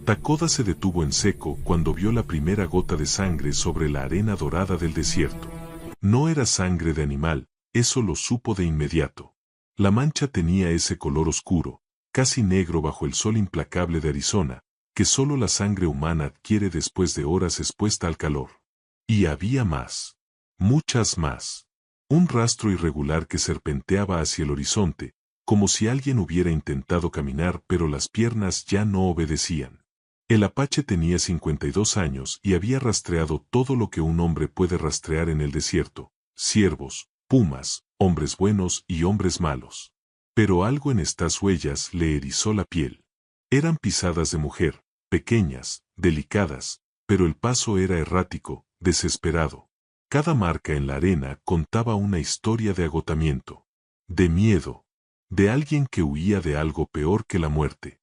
Takoda se detuvo en seco cuando vio la primera gota de sangre sobre la arena dorada del desierto. No era sangre de animal, eso lo supo de inmediato. La mancha tenía ese color oscuro, casi negro bajo el sol implacable de Arizona, que solo la sangre humana adquiere después de horas expuesta al calor. Y había más. Muchas más. Un rastro irregular que serpenteaba hacia el horizonte, como si alguien hubiera intentado caminar pero las piernas ya no obedecían. El apache tenía 52 años y había rastreado todo lo que un hombre puede rastrear en el desierto: ciervos, pumas, hombres buenos y hombres malos. Pero algo en estas huellas le erizó la piel. Eran pisadas de mujer, pequeñas, delicadas, pero el paso era errático, desesperado. Cada marca en la arena contaba una historia de agotamiento, de miedo, de alguien que huía de algo peor que la muerte.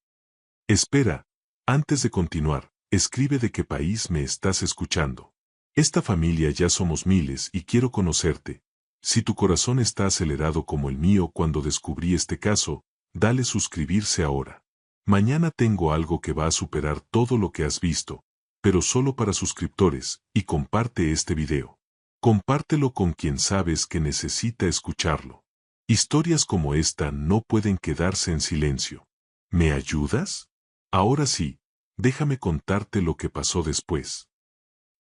Espera. Antes de continuar, escribe de qué país me estás escuchando. Esta familia ya somos miles y quiero conocerte. Si tu corazón está acelerado como el mío cuando descubrí este caso, dale suscribirse ahora. Mañana tengo algo que va a superar todo lo que has visto, pero solo para suscriptores, y comparte este video. Compártelo con quien sabes que necesita escucharlo. Historias como esta no pueden quedarse en silencio. ¿Me ayudas? Ahora sí, déjame contarte lo que pasó después.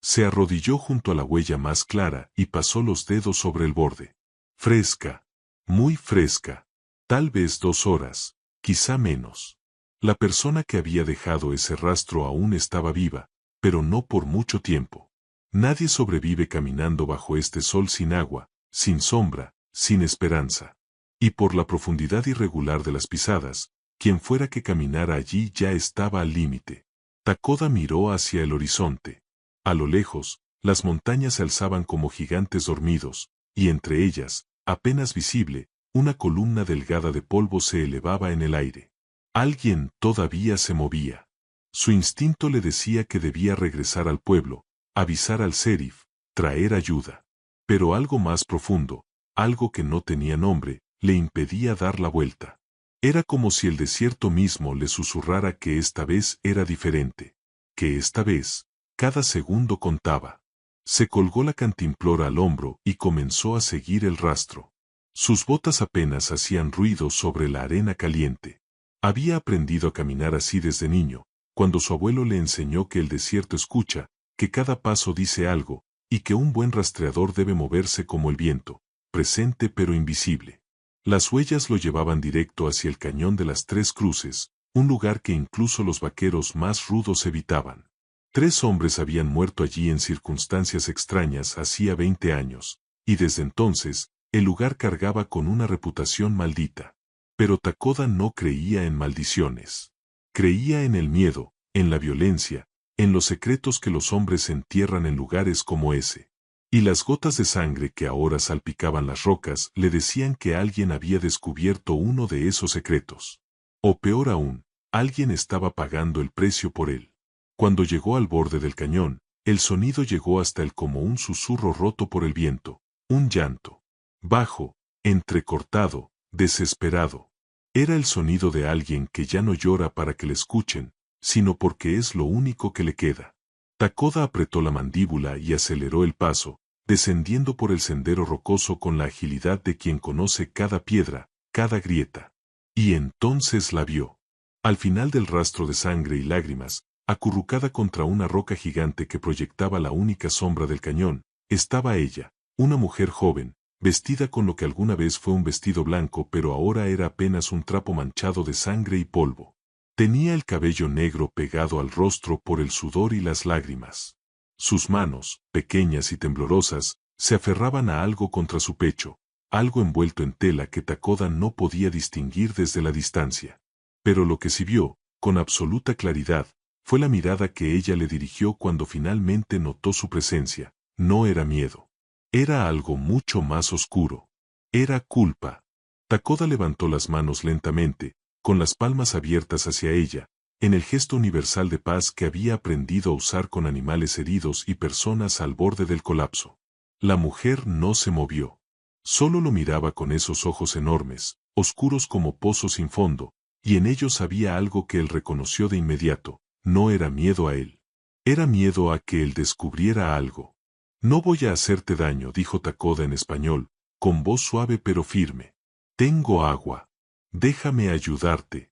Se arrodilló junto a la huella más clara y pasó los dedos sobre el borde. Fresca, muy fresca, tal vez 2 horas, quizá menos. La persona que había dejado ese rastro aún estaba viva, pero no por mucho tiempo. Nadie sobrevive caminando bajo este sol sin agua, sin sombra, sin esperanza. Y por la profundidad irregular de las pisadas, quien fuera que caminara allí ya estaba al límite. Takoda miró hacia el horizonte. A lo lejos, las montañas se alzaban como gigantes dormidos, y entre ellas, apenas visible, una columna delgada de polvo se elevaba en el aire. Alguien todavía se movía. Su instinto le decía que debía regresar al pueblo, avisar al sheriff, traer ayuda. Pero algo más profundo, algo que no tenía nombre, le impedía dar la vuelta. Era como si el desierto mismo le susurrara que esta vez era diferente, que esta vez, cada segundo contaba. Se colgó la cantimplora al hombro y comenzó a seguir el rastro. Sus botas apenas hacían ruido sobre la arena caliente. Había aprendido a caminar así desde niño, cuando su abuelo le enseñó que el desierto escucha, que cada paso dice algo, y que un buen rastreador debe moverse como el viento, presente pero invisible. Las huellas lo llevaban directo hacia el cañón de las Tres Cruces, un lugar que incluso los vaqueros más rudos evitaban. 3 hombres habían muerto allí en circunstancias extrañas hacía 20 años, y desde entonces, el lugar cargaba con una reputación maldita. Pero Takoda no creía en maldiciones. Creía en el miedo, en la violencia, en los secretos que los hombres entierran en lugares como ese. Y las gotas de sangre que ahora salpicaban las rocas le decían que alguien había descubierto uno de esos secretos. O peor aún, alguien estaba pagando el precio por él. Cuando llegó al borde del cañón, el sonido llegó hasta él como un susurro roto por el viento, un llanto. Bajo, entrecortado, desesperado. Era el sonido de alguien que ya no llora para que le escuchen, sino porque es lo único que le queda. Takoda apretó la mandíbula y aceleró el paso, descendiendo por el sendero rocoso con la agilidad de quien conoce cada piedra, cada grieta. Y entonces la vio. Al final del rastro de sangre y lágrimas, acurrucada contra una roca gigante que proyectaba la única sombra del cañón, estaba ella, una mujer joven, vestida con lo que alguna vez fue un vestido blanco pero ahora era apenas un trapo manchado de sangre y polvo. Tenía el cabello negro pegado al rostro por el sudor y las lágrimas. Sus manos, pequeñas y temblorosas, se aferraban a algo contra su pecho, algo envuelto en tela que Takoda no podía distinguir desde la distancia. Pero lo que sí vio, con absoluta claridad, fue la mirada que ella le dirigió cuando finalmente notó su presencia. No era miedo. Era algo mucho más oscuro. Era culpa. Takoda levantó las manos lentamente, con las palmas abiertas hacia ella, en el gesto universal de paz que había aprendido a usar con animales heridos y personas al borde del colapso. La mujer no se movió. Solo lo miraba con esos ojos enormes, oscuros como pozos sin fondo, y en ellos había algo que él reconoció de inmediato, no era miedo a él. Era miedo a que él descubriera algo. No voy a hacerte daño, dijo Takoda en español, con voz suave pero firme. Tengo agua. Déjame ayudarte.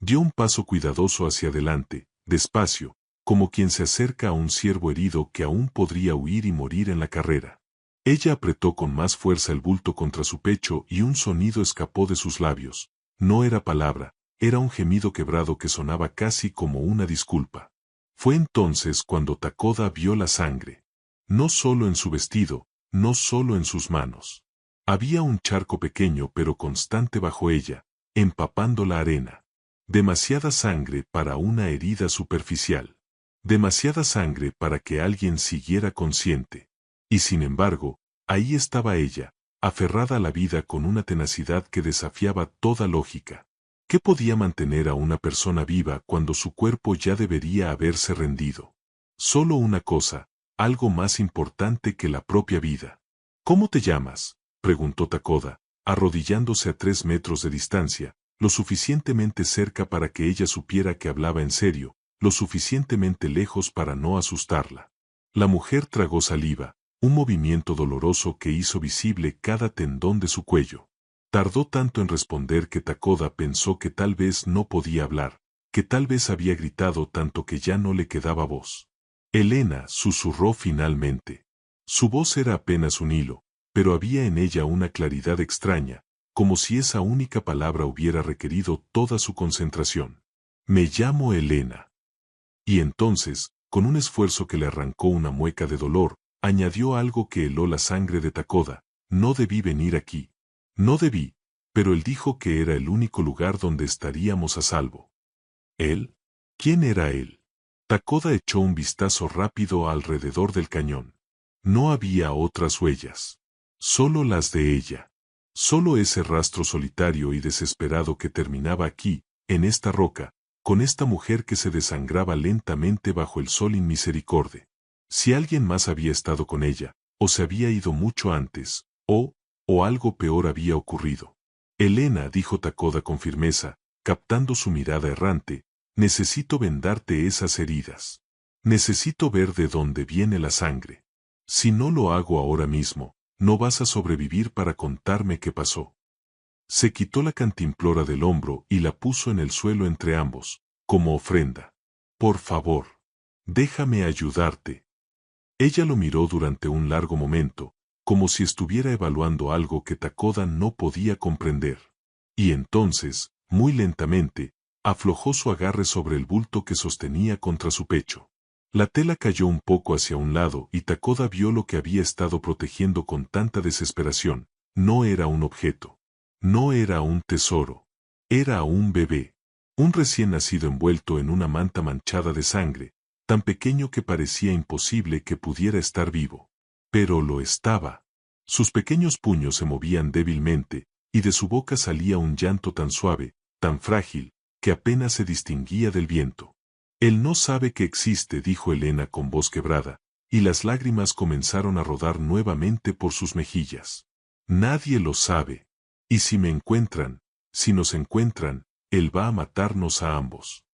Dio un paso cuidadoso hacia adelante, despacio, como quien se acerca a un ciervo herido que aún podría huir y morir en la carrera. Ella apretó con más fuerza el bulto contra su pecho y un sonido escapó de sus labios. No era palabra, era un gemido quebrado que sonaba casi como una disculpa. Fue entonces cuando Takoda vio la sangre. No solo en su vestido, no solo en sus manos. Había un charco pequeño pero constante bajo ella, empapando la arena. Demasiada sangre para una herida superficial. Demasiada sangre para que alguien siguiera consciente. Y sin embargo, ahí estaba ella, aferrada a la vida con una tenacidad que desafiaba toda lógica. ¿Qué podía mantener a una persona viva cuando su cuerpo ya debería haberse rendido? Solo una cosa, algo más importante que la propia vida. ¿Cómo te llamas?, preguntó Takoda, arrodillándose a 3 metros de distancia, lo suficientemente cerca para que ella supiera que hablaba en serio, lo suficientemente lejos para no asustarla. La mujer tragó saliva, un movimiento doloroso que hizo visible cada tendón de su cuello. Tardó tanto en responder que Takoda pensó que tal vez no podía hablar, que tal vez había gritado tanto que ya no le quedaba voz. Elena, susurró finalmente. Su voz era apenas un hilo, pero había en ella una claridad extraña, como si esa única palabra hubiera requerido toda su concentración. Me llamo Elena. Y entonces, con un esfuerzo que le arrancó una mueca de dolor, añadió algo que heló la sangre de Takoda. No debí venir aquí. No debí, pero él dijo que era el único lugar donde estaríamos a salvo. ¿Él? ¿Quién era él? Takoda echó un vistazo rápido alrededor del cañón. No había otras huellas. Solo las de ella. Solo ese rastro solitario y desesperado que terminaba aquí, en esta roca, con esta mujer que se desangraba lentamente bajo el sol inmisericorde. Si alguien más había estado con ella, o se había ido mucho antes, o algo peor había ocurrido. Elena, dijo Takoda con firmeza, captando su mirada errante, necesito vendarte esas heridas. Necesito ver de dónde viene la sangre. Si no lo hago ahora mismo, no vas a sobrevivir para contarme qué pasó. Se quitó la cantimplora del hombro y la puso en el suelo entre ambos, como ofrenda. Por favor, déjame ayudarte. Ella lo miró durante un largo momento, como si estuviera evaluando algo que Takoda no podía comprender. Y entonces, muy lentamente, aflojó su agarre sobre el bulto que sostenía contra su pecho. La tela cayó un poco hacia un lado y Takoda vio lo que había estado protegiendo con tanta desesperación. No era un objeto. No era un tesoro. Era un bebé. Un recién nacido envuelto en una manta manchada de sangre, tan pequeño que parecía imposible que pudiera estar vivo. Pero lo estaba. Sus pequeños puños se movían débilmente, y de su boca salía un llanto tan suave, tan frágil, que apenas se distinguía del viento. Él no sabe que existe, dijo Elena con voz quebrada, y las lágrimas comenzaron a rodar nuevamente por sus mejillas. Nadie lo sabe. Y si me encuentran, si nos encuentran, él va a matarnos a ambos.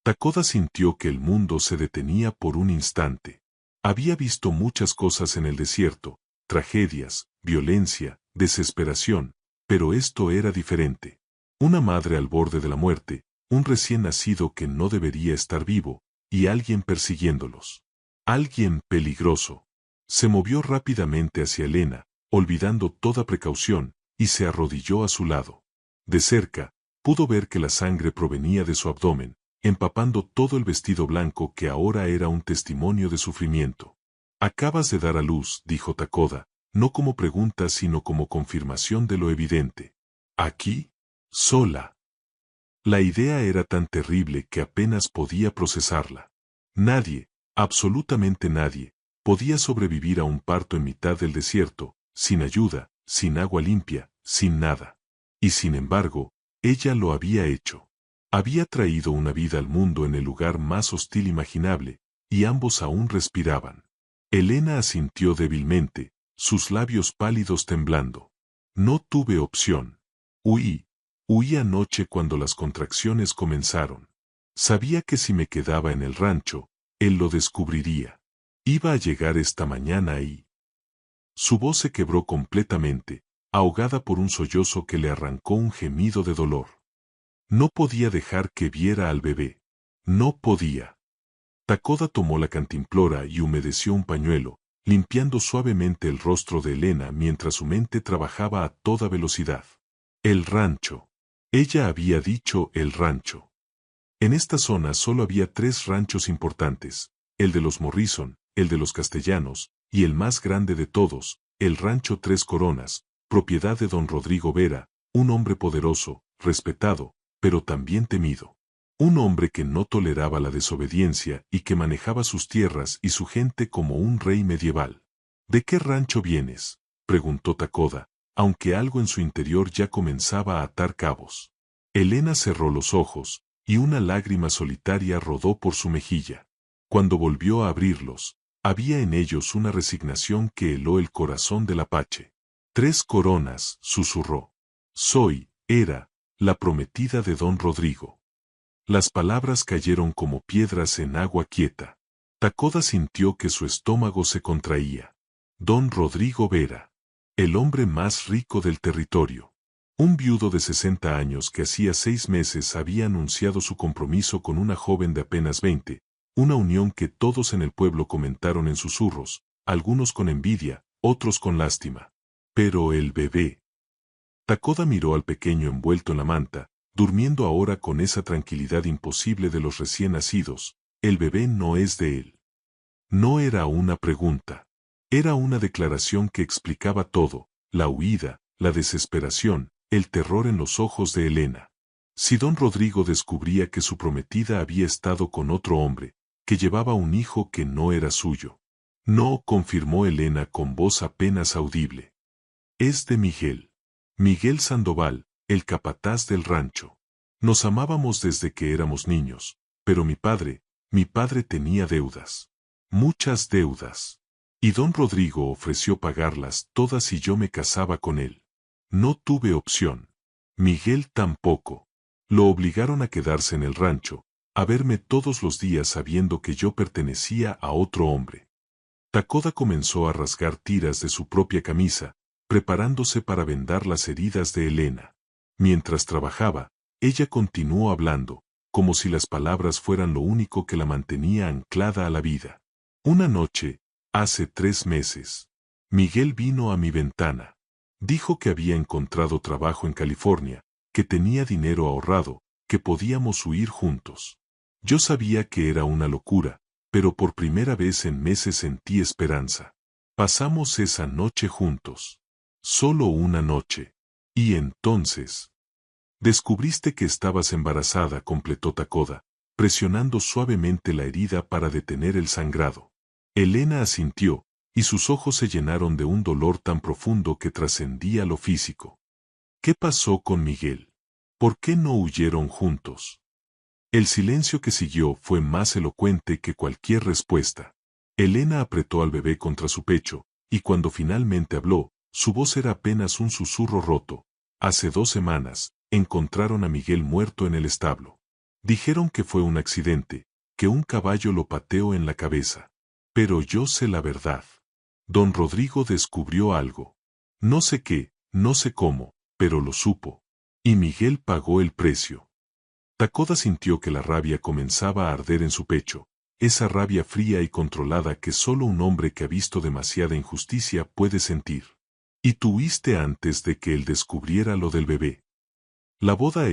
Takoda sintió que el mundo se detenía por un instante. Había visto muchas cosas en el desierto, tragedias, violencia, desesperación, pero esto era diferente. Una madre al borde de la muerte, un recién nacido que no debería estar vivo, y alguien persiguiéndolos. Alguien peligroso. Se movió rápidamente hacia Elena, olvidando toda precaución, y se arrodilló a su lado. De cerca, pudo ver que la sangre provenía de su abdomen, empapando todo el vestido blanco que ahora era un testimonio de sufrimiento. Acabas de dar a luz, dijo Takoda, no como pregunta sino como confirmación de lo evidente. ¿Aquí? Sola. La idea era tan terrible que apenas podía procesarla. Nadie, absolutamente nadie, podía sobrevivir a un parto en mitad del desierto, sin ayuda, sin agua limpia, sin nada. Y sin embargo, ella lo había hecho. Había traído una vida al mundo en el lugar más hostil imaginable, y ambos aún respiraban. Elena asintió débilmente, sus labios pálidos temblando. No tuve opción. Huí anoche cuando las contracciones comenzaron. Sabía que si me quedaba en el rancho, él lo descubriría. Iba a llegar esta mañana y... Su voz se quebró completamente, ahogada por un sollozo que le arrancó un gemido de dolor. No podía dejar que viera al bebé. No podía. Takoda tomó la cantimplora y humedeció un pañuelo, limpiando suavemente el rostro de Elena mientras su mente trabajaba a toda velocidad. El rancho. Ella había dicho el rancho. En esta zona solo había 3 ranchos importantes, el de los Morrison, el de los Castellanos, y el más grande de todos, el rancho Tres Coronas, propiedad de don Rodrigo Vera, un hombre poderoso, respetado, pero también temido. Un hombre que no toleraba la desobediencia y que manejaba sus tierras y su gente como un rey medieval. ¿De qué rancho vienes?, preguntó Takoda, aunque algo en su interior ya comenzaba a atar cabos. Elena cerró los ojos, y una lágrima solitaria rodó por su mejilla. Cuando volvió a abrirlos, había en ellos una resignación que heló el corazón del apache. Tres Coronas, susurró. Era, la prometida de don Rodrigo. Las palabras cayeron como piedras en agua quieta. Takoda sintió que su estómago se contraía. Don Rodrigo Vera. El hombre más rico del territorio. Un viudo de 60 años que hacía 6 meses había anunciado su compromiso con una joven de apenas 20, una unión que todos en el pueblo comentaron en susurros, algunos con envidia, otros con lástima. Pero el bebé. Takoda miró al pequeño envuelto en la manta, durmiendo ahora con esa tranquilidad imposible de los recién nacidos. El bebé no es de él. No era una pregunta. Era una declaración que explicaba todo, la huida, la desesperación, el terror en los ojos de Elena. Si don Rodrigo descubría que su prometida había estado con otro hombre, que llevaba un hijo que no era suyo. No, confirmó Elena con voz apenas audible. Es de Miguel. Miguel Sandoval, el capataz del rancho. Nos amábamos desde que éramos niños, pero mi padre tenía deudas. Muchas deudas. Y don Rodrigo ofreció pagarlas todas si yo me casaba con él. No tuve opción. Miguel tampoco. Lo obligaron a quedarse en el rancho, a verme todos los días sabiendo que yo pertenecía a otro hombre. Takoda comenzó a rasgar tiras de su propia camisa, preparándose para vendar las heridas de Elena. Mientras trabajaba, ella continuó hablando, como si las palabras fueran lo único que la mantenía anclada a la vida. Una noche, hace 3 meses, Miguel vino a mi ventana. Dijo que había encontrado trabajo en California, que tenía dinero ahorrado, que podíamos huir juntos. Yo sabía que era una locura, pero por primera vez en meses sentí esperanza. Pasamos esa noche juntos. Solo una noche. Y entonces... Descubriste que estabas embarazada, completó Takoda, presionando suavemente la herida para detener el sangrado. Elena asintió, y sus ojos se llenaron de un dolor tan profundo que trascendía lo físico. ¿Qué pasó con Miguel? ¿Por qué no huyeron juntos? El silencio que siguió fue más elocuente que cualquier respuesta. Elena apretó al bebé contra su pecho, y cuando finalmente habló, su voz era apenas un susurro roto. Hace 2 semanas, encontraron a Miguel muerto en el establo. Dijeron que fue un accidente, que un caballo lo pateó en la cabeza. Pero yo sé la verdad. Don Rodrigo descubrió algo. No sé qué, no sé cómo, pero lo supo. Y Miguel pagó el precio. Takoda sintió que la rabia comenzaba a arder en su pecho, esa rabia fría y controlada que solo un hombre que ha visto demasiada injusticia puede sentir. Y tú huiste antes de que él descubriera lo del bebé. La boda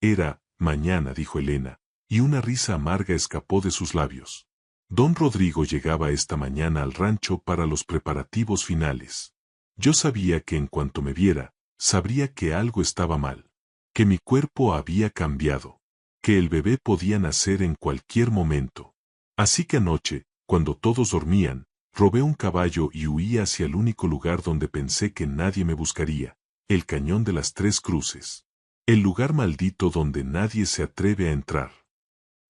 era, mañana, dijo Elena, y una risa amarga escapó de sus labios. Don Rodrigo llegaba esta mañana al rancho para los preparativos finales. Yo sabía que en cuanto me viera, sabría que algo estaba mal, que mi cuerpo había cambiado, que el bebé podía nacer en cualquier momento. Así que anoche, cuando todos dormían, robé un caballo y huí hacia el único lugar donde pensé que nadie me buscaría, el cañón de las 3 cruces. El lugar maldito donde nadie se atreve a entrar.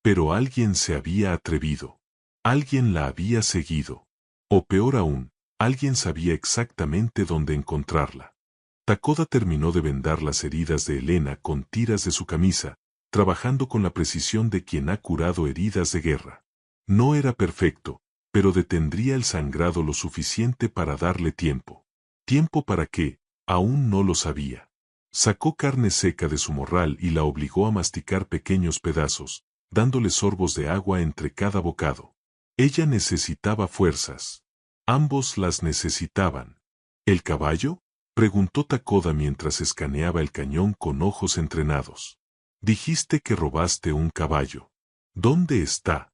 Pero alguien se había atrevido. Alguien la había seguido. O peor aún, alguien sabía exactamente dónde encontrarla. Takoda terminó de vendar las heridas de Elena con tiras de su camisa, trabajando con la precisión de quien ha curado heridas de guerra. No era perfecto, pero detendría el sangrado lo suficiente para darle tiempo. Tiempo para qué, aún no lo sabía. Sacó carne seca de su morral y la obligó a masticar pequeños pedazos, dándole sorbos de agua entre cada bocado. Ella necesitaba fuerzas. Ambos las necesitaban. ¿El caballo?, preguntó Takoda mientras escaneaba el cañón con ojos entrenados. Dijiste que robaste un caballo. ¿Dónde está?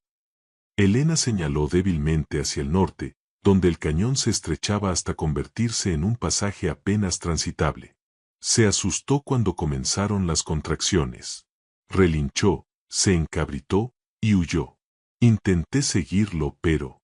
Elena señaló débilmente hacia el norte, donde el cañón se estrechaba hasta convertirse en un pasaje apenas transitable. Se asustó cuando comenzaron las contracciones. Relinchó, se encabritó y huyó. Intenté seguirlo, pero...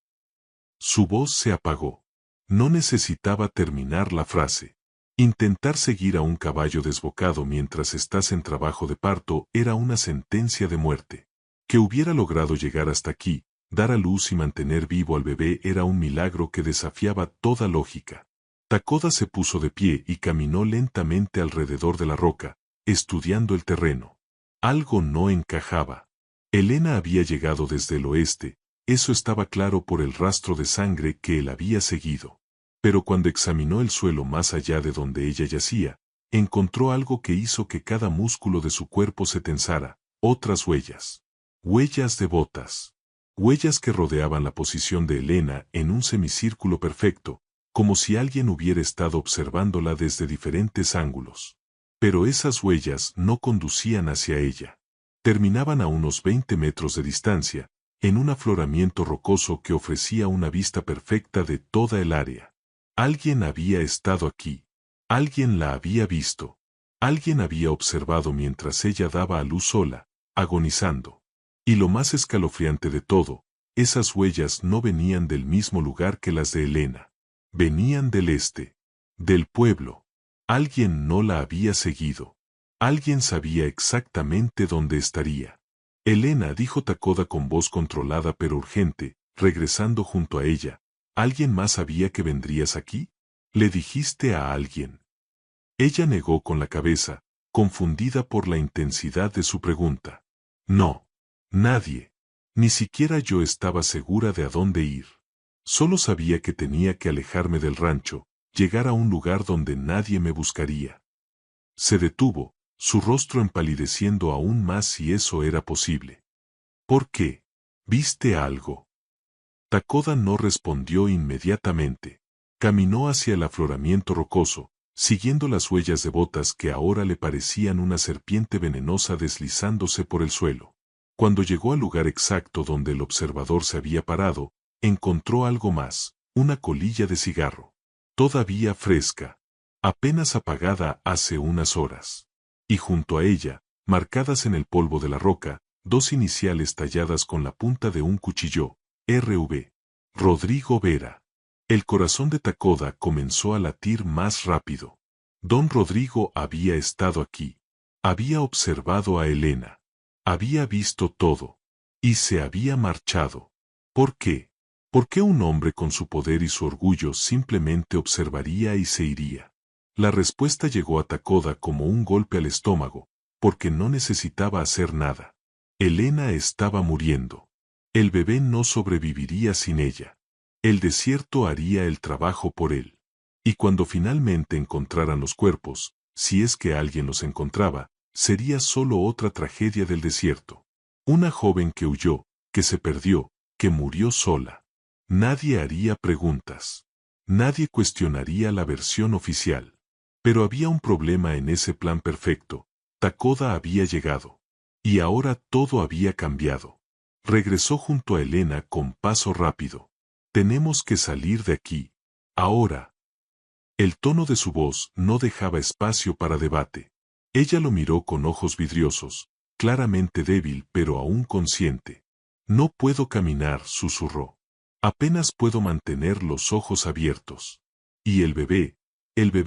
Su voz se apagó. No necesitaba terminar la frase. Intentar seguir a un caballo desbocado mientras estás en trabajo de parto era una sentencia de muerte. Que hubiera logrado llegar hasta aquí, dar a luz y mantener vivo al bebé era un milagro que desafiaba toda lógica. Takoda se puso de pie y caminó lentamente alrededor de la roca, estudiando el terreno. Algo no encajaba. Elena había llegado desde el oeste, eso estaba claro por el rastro de sangre que él había seguido. Pero cuando examinó el suelo más allá de donde ella yacía, encontró algo que hizo que cada músculo de su cuerpo se tensara: otras huellas. Huellas de botas. Huellas que rodeaban la posición de Elena en un semicírculo perfecto, como si alguien hubiera estado observándola desde diferentes ángulos. Pero esas huellas no conducían hacia ella. Terminaban a unos 20 metros de distancia, en un afloramiento rocoso que ofrecía una vista perfecta de toda el área. Alguien había estado aquí. Alguien la había visto. Alguien había observado mientras ella daba a luz sola, agonizando. Y lo más escalofriante de todo, esas huellas no venían del mismo lugar que las de Elena. Venían del este. Del pueblo. Alguien no la había seguido. Alguien sabía exactamente dónde estaría. Elena, dijo Takoda con voz controlada pero urgente, regresando junto a ella. ¿Alguien más sabía que vendrías aquí? ¿Le dijiste a alguien? Ella negó con la cabeza, confundida por la intensidad de su pregunta. No. Nadie. Ni siquiera yo estaba segura de a dónde ir. Solo sabía que tenía que alejarme del rancho, llegar a un lugar donde nadie me buscaría. Se detuvo, su rostro empalideciendo aún más si eso era posible. ¿Por qué? ¿Viste algo? Takoda no respondió inmediatamente. Caminó hacia el afloramiento rocoso, siguiendo las huellas de botas que ahora le parecían una serpiente venenosa deslizándose por el suelo. Cuando llegó al lugar exacto donde el observador se había parado, encontró algo más: una colilla de cigarro. Todavía fresca. Apenas apagada hace unas horas. Y junto a ella, marcadas en el polvo de la roca, dos iniciales talladas con la punta de un cuchillo: R.V. Rodrigo Vera. El corazón de Takoda comenzó a latir más rápido. Don Rodrigo había estado aquí. Había observado a Elena. Había visto todo. Y se había marchado. ¿Por qué? ¿Por qué un hombre con su poder y su orgullo simplemente observaría y se iría? La respuesta llegó a Takoda como un golpe al estómago, porque no necesitaba hacer nada. Elena estaba muriendo. El bebé no sobreviviría sin ella. El desierto haría el trabajo por él. Y cuando finalmente encontraran los cuerpos, si es que alguien los encontraba, sería solo otra tragedia del desierto. Una joven que huyó, que se perdió, que murió sola. Nadie haría preguntas. Nadie cuestionaría la versión oficial. Pero había un problema en ese plan perfecto. Takoda había llegado. Y ahora todo había cambiado. Regresó junto a Elena con paso rápido. Tenemos que salir de aquí. Ahora. El tono de su voz no dejaba espacio para debate. Ella lo miró con ojos vidriosos, claramente débil pero aún consciente. No puedo caminar, susurró. Apenas puedo mantener los ojos abiertos. Y el bebé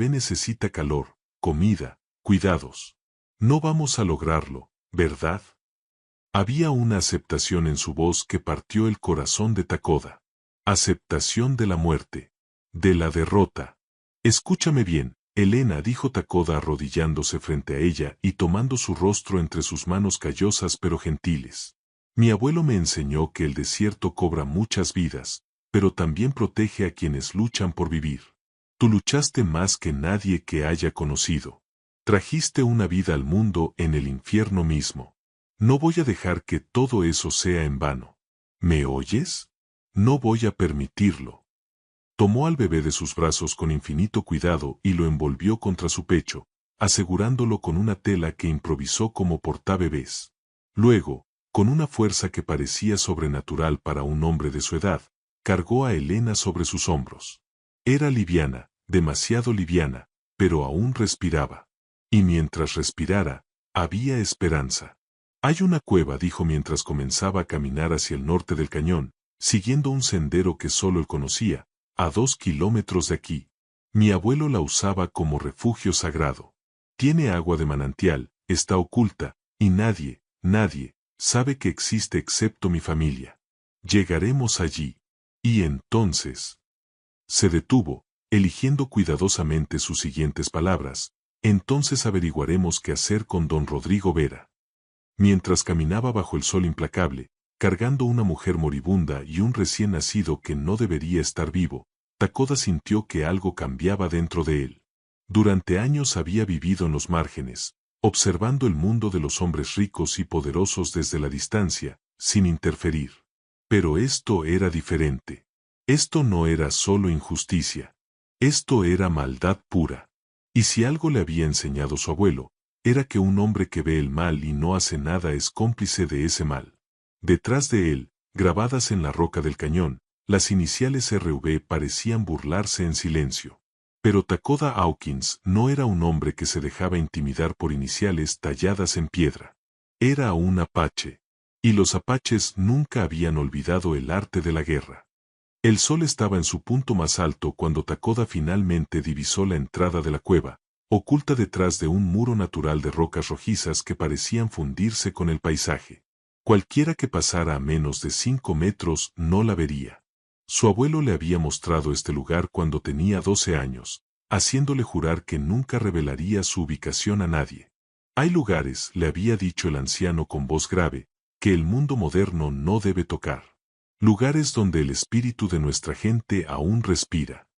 necesita calor, comida, cuidados. No vamos a lograrlo, ¿verdad? Había una aceptación en su voz que partió el corazón de Takoda. Aceptación de la muerte. De la derrota. Escúchame bien, Elena, dijo Takoda arrodillándose frente a ella y tomando su rostro entre sus manos callosas pero gentiles. Mi abuelo me enseñó que el desierto cobra muchas vidas, pero también protege a quienes luchan por vivir. Tú luchaste más que nadie que haya conocido. Trajiste una vida al mundo en el infierno mismo. No voy a dejar que todo eso sea en vano. ¿Me oyes? No voy a permitirlo. Tomó al bebé de sus brazos con infinito cuidado y lo envolvió contra su pecho, asegurándolo con una tela que improvisó como portabebés. Luego, con una fuerza que parecía sobrenatural para un hombre de su edad, cargó a Elena sobre sus hombros. Era liviana, demasiado liviana, pero aún respiraba. Y mientras respirara, había esperanza. Hay una cueva, dijo mientras comenzaba a caminar hacia el norte del cañón, siguiendo un sendero que solo él conocía, a 2 kilómetros de aquí. Mi abuelo la usaba como refugio sagrado. Tiene agua de manantial, está oculta, y nadie sabe que existe excepto mi familia. Llegaremos allí. Y entonces... Se detuvo, eligiendo cuidadosamente sus siguientes palabras. Entonces averiguaremos qué hacer con don Rodrigo Vera. Mientras caminaba bajo el sol implacable, cargando una mujer moribunda y un recién nacido que no debería estar vivo, Takoda sintió que algo cambiaba dentro de él. Durante años había vivido en los márgenes, observando el mundo de los hombres ricos y poderosos desde la distancia, sin interferir. Pero esto era diferente. Esto no era solo injusticia. Esto era maldad pura. Y si algo le había enseñado su abuelo, era que un hombre que ve el mal y no hace nada es cómplice de ese mal. Detrás de él, grabadas en la roca del cañón, las iniciales RV parecían burlarse en silencio. Pero Takoda Hawkins no era un hombre que se dejaba intimidar por iniciales talladas en piedra. Era un apache. Y los apaches nunca habían olvidado el arte de la guerra. El sol estaba en su punto más alto cuando Takoda finalmente divisó la entrada de la cueva, oculta detrás de un muro natural de rocas rojizas que parecían fundirse con el paisaje. Cualquiera que pasara a menos de 5 metros no la vería. Su abuelo le había mostrado este lugar cuando tenía 12 años, haciéndole jurar que nunca revelaría su ubicación a nadie. Hay lugares, le había dicho el anciano con voz grave, que el mundo moderno no debe tocar. Lugares donde el espíritu de nuestra gente aún respira.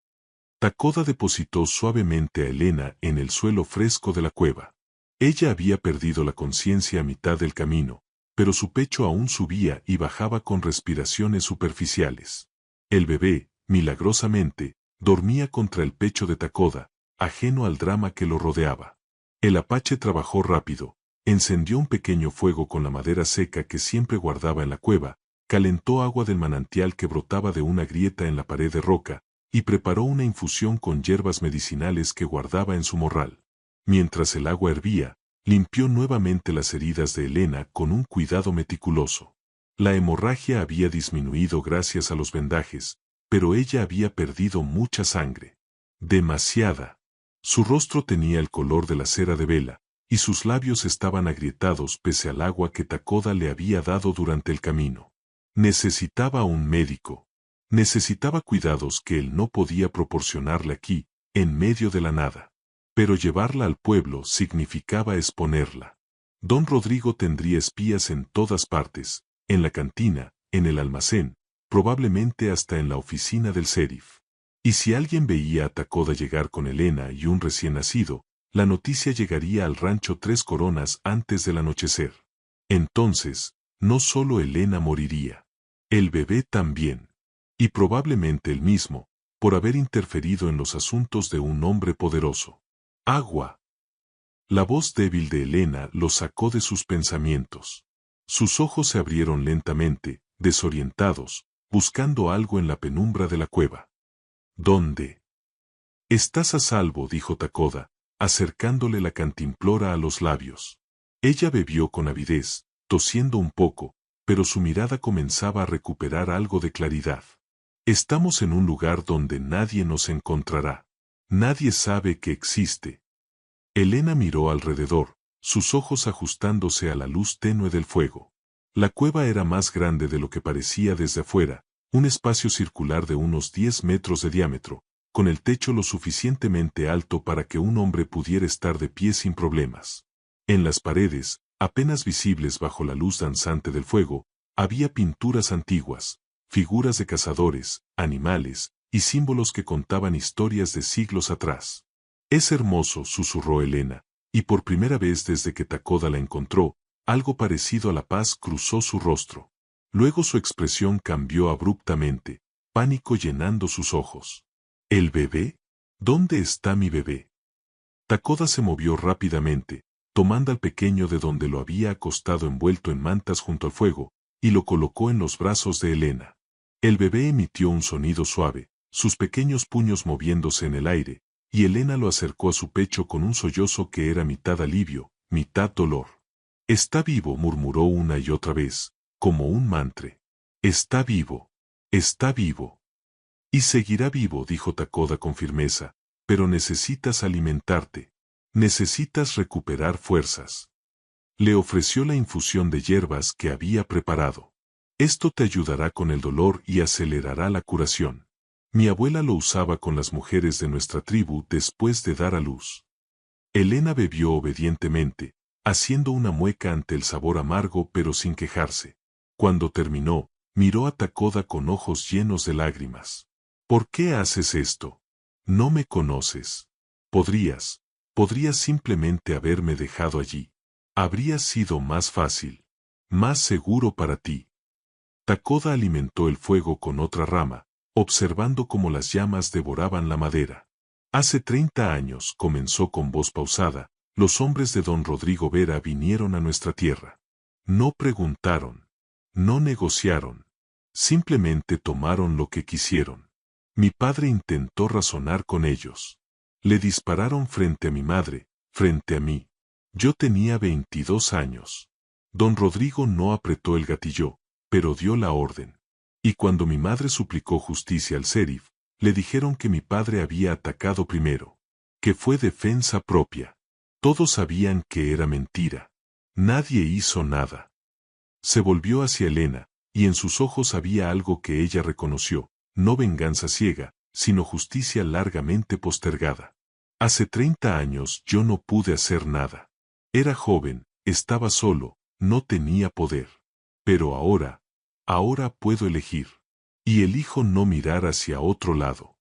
Takoda depositó suavemente a Elena en el suelo fresco de la cueva. Ella había perdido la conciencia a mitad del camino, pero su pecho aún subía y bajaba con respiraciones superficiales. El bebé, milagrosamente, dormía contra el pecho de Takoda, ajeno al drama que lo rodeaba. El apache trabajó rápido, encendió un pequeño fuego con la madera seca que siempre guardaba en la cueva, calentó agua del manantial que brotaba de una grieta en la pared de roca, y preparó una infusión con hierbas medicinales que guardaba en su morral. Mientras el agua hervía, limpió nuevamente las heridas de Elena con un cuidado meticuloso. La hemorragia había disminuido gracias a los vendajes, pero ella había perdido mucha sangre. Demasiada. Su rostro tenía el color de la cera de vela, y sus labios estaban agrietados pese al agua que Takoda le había dado durante el camino. Necesitaba un médico. Necesitaba cuidados que él no podía proporcionarle aquí, en medio de la nada. Pero llevarla al pueblo significaba exponerla. Don Rodrigo tendría espías en todas partes, en la cantina, en el almacén, probablemente hasta en la oficina del sheriff. Y si alguien veía a Takoda llegar con Elena y un recién nacido, la noticia llegaría al rancho Tres Coronas antes del anochecer. Entonces, no solo Elena moriría. El bebé también. Y probablemente él mismo, por haber interferido en los asuntos de un hombre poderoso. Agua. La voz débil de Elena lo sacó de sus pensamientos. Sus ojos se abrieron lentamente, desorientados, buscando algo en la penumbra de la cueva. ¿Dónde? Estás a salvo, dijo Takoda, acercándole la cantimplora a los labios. Ella bebió con avidez, tosiendo un poco, pero su mirada comenzaba a recuperar algo de claridad. Estamos en un lugar donde nadie nos encontrará. Nadie sabe que existe. Elena miró alrededor, sus ojos ajustándose a la luz tenue del fuego. La cueva era más grande de lo que parecía desde afuera, un espacio circular de unos 10 metros de diámetro, con el techo lo suficientemente alto para que un hombre pudiera estar de pie sin problemas. En las paredes, apenas visibles bajo la luz danzante del fuego, había pinturas antiguas, figuras de cazadores, animales, y símbolos que contaban historias de siglos atrás. «Es hermoso», susurró Elena, y por primera vez desde que Takoda la encontró, algo parecido a la paz cruzó su rostro. Luego su expresión cambió abruptamente, pánico llenando sus ojos. ¿El bebé? ¿Dónde está mi bebé? Takoda se movió rápidamente, tomando al pequeño de donde lo había acostado envuelto en mantas junto al fuego, y lo colocó en los brazos de Elena. El bebé emitió un sonido suave, sus pequeños puños moviéndose en el aire, y Elena lo acercó a su pecho con un sollozo que era mitad alivio, mitad dolor. «Está vivo», murmuró una y otra vez, como un mantre. «Está vivo. Está vivo». «Y seguirá vivo», dijo Takoda con firmeza, «pero necesitas alimentarte. Necesitas recuperar fuerzas». Le ofreció la infusión de hierbas que había preparado. «Esto te ayudará con el dolor y acelerará la curación. Mi abuela lo usaba con las mujeres de nuestra tribu después de dar a luz». Elena bebió obedientemente, haciendo una mueca ante el sabor amargo pero sin quejarse. Cuando terminó, miró a Takoda con ojos llenos de lágrimas. «¿Por qué haces esto? No me conoces. Podrías simplemente haberme dejado allí. Habría sido más fácil, más seguro para ti». Takoda alimentó el fuego con otra rama, observando cómo las llamas devoraban la madera. «Hace 30 años», comenzó con voz pausada, «los hombres de don Rodrigo Vera vinieron a nuestra tierra. No preguntaron, no negociaron, simplemente tomaron lo que quisieron. Mi padre intentó razonar con ellos. Le dispararon frente a mi madre, frente a mí. Yo tenía 22 años. Don Rodrigo no apretó el gatillo, pero dio la orden. Y cuando mi madre suplicó justicia al sheriff, le dijeron que mi padre había atacado primero, que fue defensa propia. Todos sabían que era mentira. Nadie hizo nada». Se volvió hacia Elena, y en sus ojos había algo que ella reconoció, no venganza ciega, sino justicia largamente postergada. «Hace 30 años yo no pude hacer nada. Era joven, estaba solo, no tenía poder. Pero ahora puedo elegir. Y elijo no mirar hacia otro lado».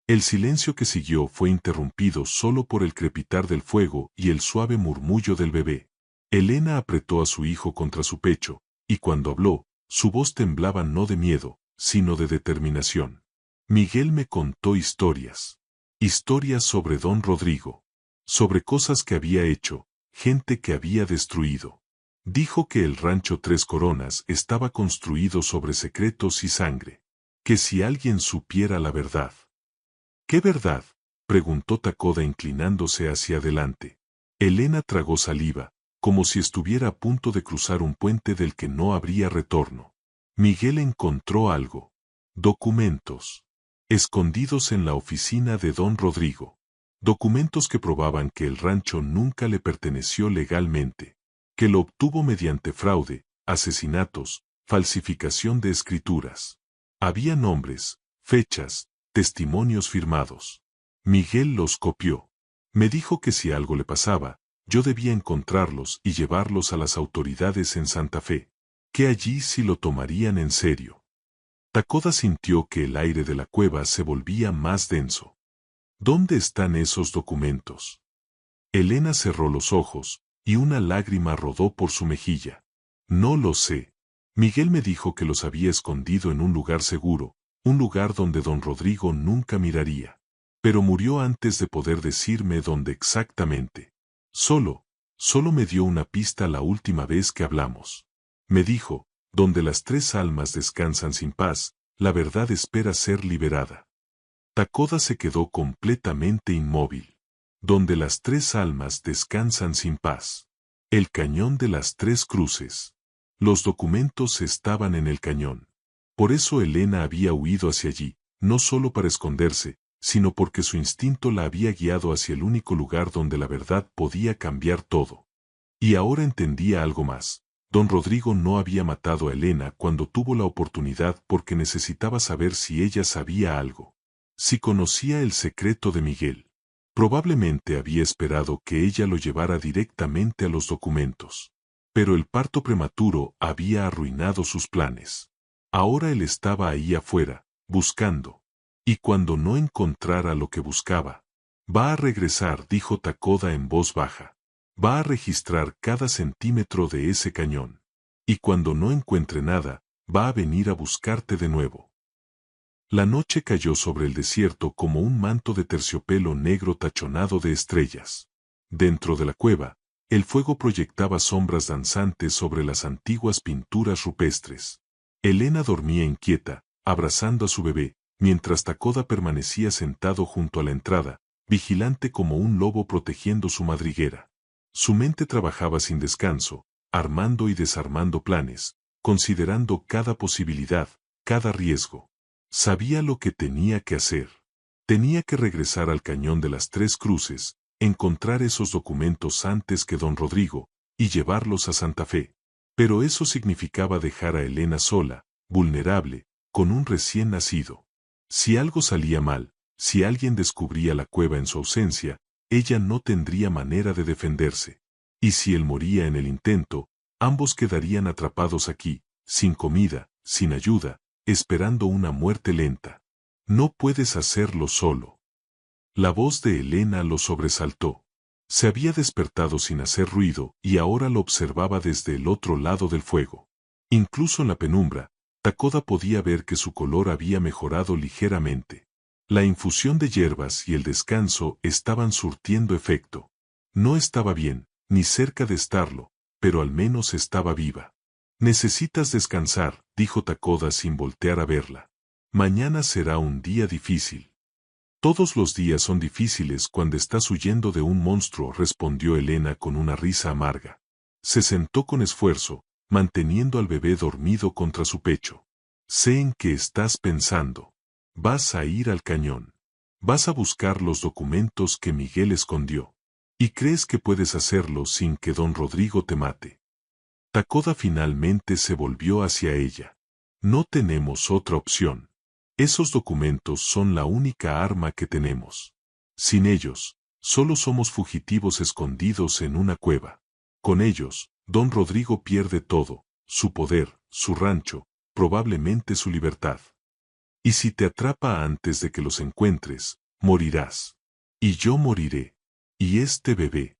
El silencio que siguió fue interrumpido solo por el crepitar del fuego y el suave murmullo del bebé. Elena apretó a su hijo contra su pecho, y cuando habló, su voz temblaba no de miedo, sino de determinación. «Miguel me contó historias. Historias sobre don Rodrigo. Sobre cosas que había hecho, gente que había destruido. Dijo que el rancho Tres Coronas estaba construido sobre secretos y sangre. Que si alguien supiera la verdad». «¿Qué verdad?», preguntó Takoda inclinándose hacia adelante. Elena tragó saliva, como si estuviera a punto de cruzar un puente del que no habría retorno. «Miguel encontró algo. Documentos. Escondidos en la oficina de don Rodrigo. Documentos que probaban que el rancho nunca le perteneció legalmente. Que lo obtuvo mediante fraude, asesinatos, falsificación de escrituras. Había nombres, fechas, testimonios firmados. Miguel los copió. Me dijo que si algo le pasaba, yo debía encontrarlos y llevarlos a las autoridades en Santa Fe. Que allí sí lo tomarían en serio». Takoda sintió que el aire de la cueva se volvía más denso. «¿Dónde están esos documentos?». Elena cerró los ojos, y una lágrima rodó por su mejilla. «No lo sé. Miguel me dijo que los había escondido en un lugar seguro, un lugar donde don Rodrigo nunca miraría. Pero murió antes de poder decirme dónde exactamente. Solo me dio una pista la última vez que hablamos. Me dijo, donde las 3 almas descansan sin paz, la verdad espera ser liberada». Takoda se quedó completamente inmóvil. Donde las 3 almas descansan sin paz. El cañón de las 3 cruces. Los documentos estaban en el cañón. Por eso Elena había huido hacia allí, no solo para esconderse, sino porque su instinto la había guiado hacia el único lugar donde la verdad podía cambiar todo. Y ahora entendía algo más. Don Rodrigo no había matado a Elena cuando tuvo la oportunidad porque necesitaba saber si ella sabía algo. Si conocía el secreto de Miguel, probablemente había esperado que ella lo llevara directamente a los documentos. Pero el parto prematuro había arruinado sus planes. Ahora él estaba ahí afuera, buscando. Y cuando no encontrara lo que buscaba, va a regresar, dijo Takoda en voz baja. Va a registrar cada centímetro de ese cañón. Y cuando no encuentre nada, va a venir a buscarte de nuevo. La noche cayó sobre el desierto como un manto de terciopelo negro tachonado de estrellas. Dentro de la cueva, el fuego proyectaba sombras danzantes sobre las antiguas pinturas rupestres. Elena dormía inquieta, abrazando a su bebé, mientras Takoda permanecía sentado junto a la entrada, vigilante como un lobo protegiendo su madriguera. Su mente trabajaba sin descanso, armando y desarmando planes, considerando cada posibilidad, cada riesgo. Sabía lo que tenía que hacer. Tenía que regresar al cañón de las Tres Cruces, encontrar esos documentos antes que don Rodrigo, y llevarlos a Santa Fe. Pero eso significaba dejar a Elena sola, vulnerable, con un recién nacido. Si algo salía mal, si alguien descubría la cueva en su ausencia, ella no tendría manera de defenderse. Y si él moría en el intento, ambos quedarían atrapados aquí, sin comida, sin ayuda, esperando una muerte lenta. No puedes hacerlo solo. La voz de Elena lo sobresaltó. Se había despertado sin hacer ruido y ahora lo observaba desde el otro lado del fuego. Incluso en la penumbra, Takoda podía ver que su color había mejorado ligeramente. La infusión de hierbas y el descanso estaban surtiendo efecto. No estaba bien, ni cerca de estarlo, pero al menos estaba viva. Necesitas descansar, dijo Takoda sin voltear a verla. Mañana será un día difícil. Todos los días son difíciles cuando estás huyendo de un monstruo, respondió Elena con una risa amarga. Se sentó con esfuerzo, manteniendo al bebé dormido contra su pecho. Sé en qué estás pensando. Vas a ir al cañón. Vas a buscar los documentos que Miguel escondió. Y crees que puedes hacerlo sin que don Rodrigo te mate. Takoda finalmente se volvió hacia ella. No tenemos otra opción. Esos documentos son la única arma que tenemos. Sin ellos, solo somos fugitivos escondidos en una cueva. Con ellos, don Rodrigo pierde todo, su poder, su rancho, probablemente su libertad. Y si te atrapa antes de que los encuentres, morirás. Y yo moriré. Y este bebé.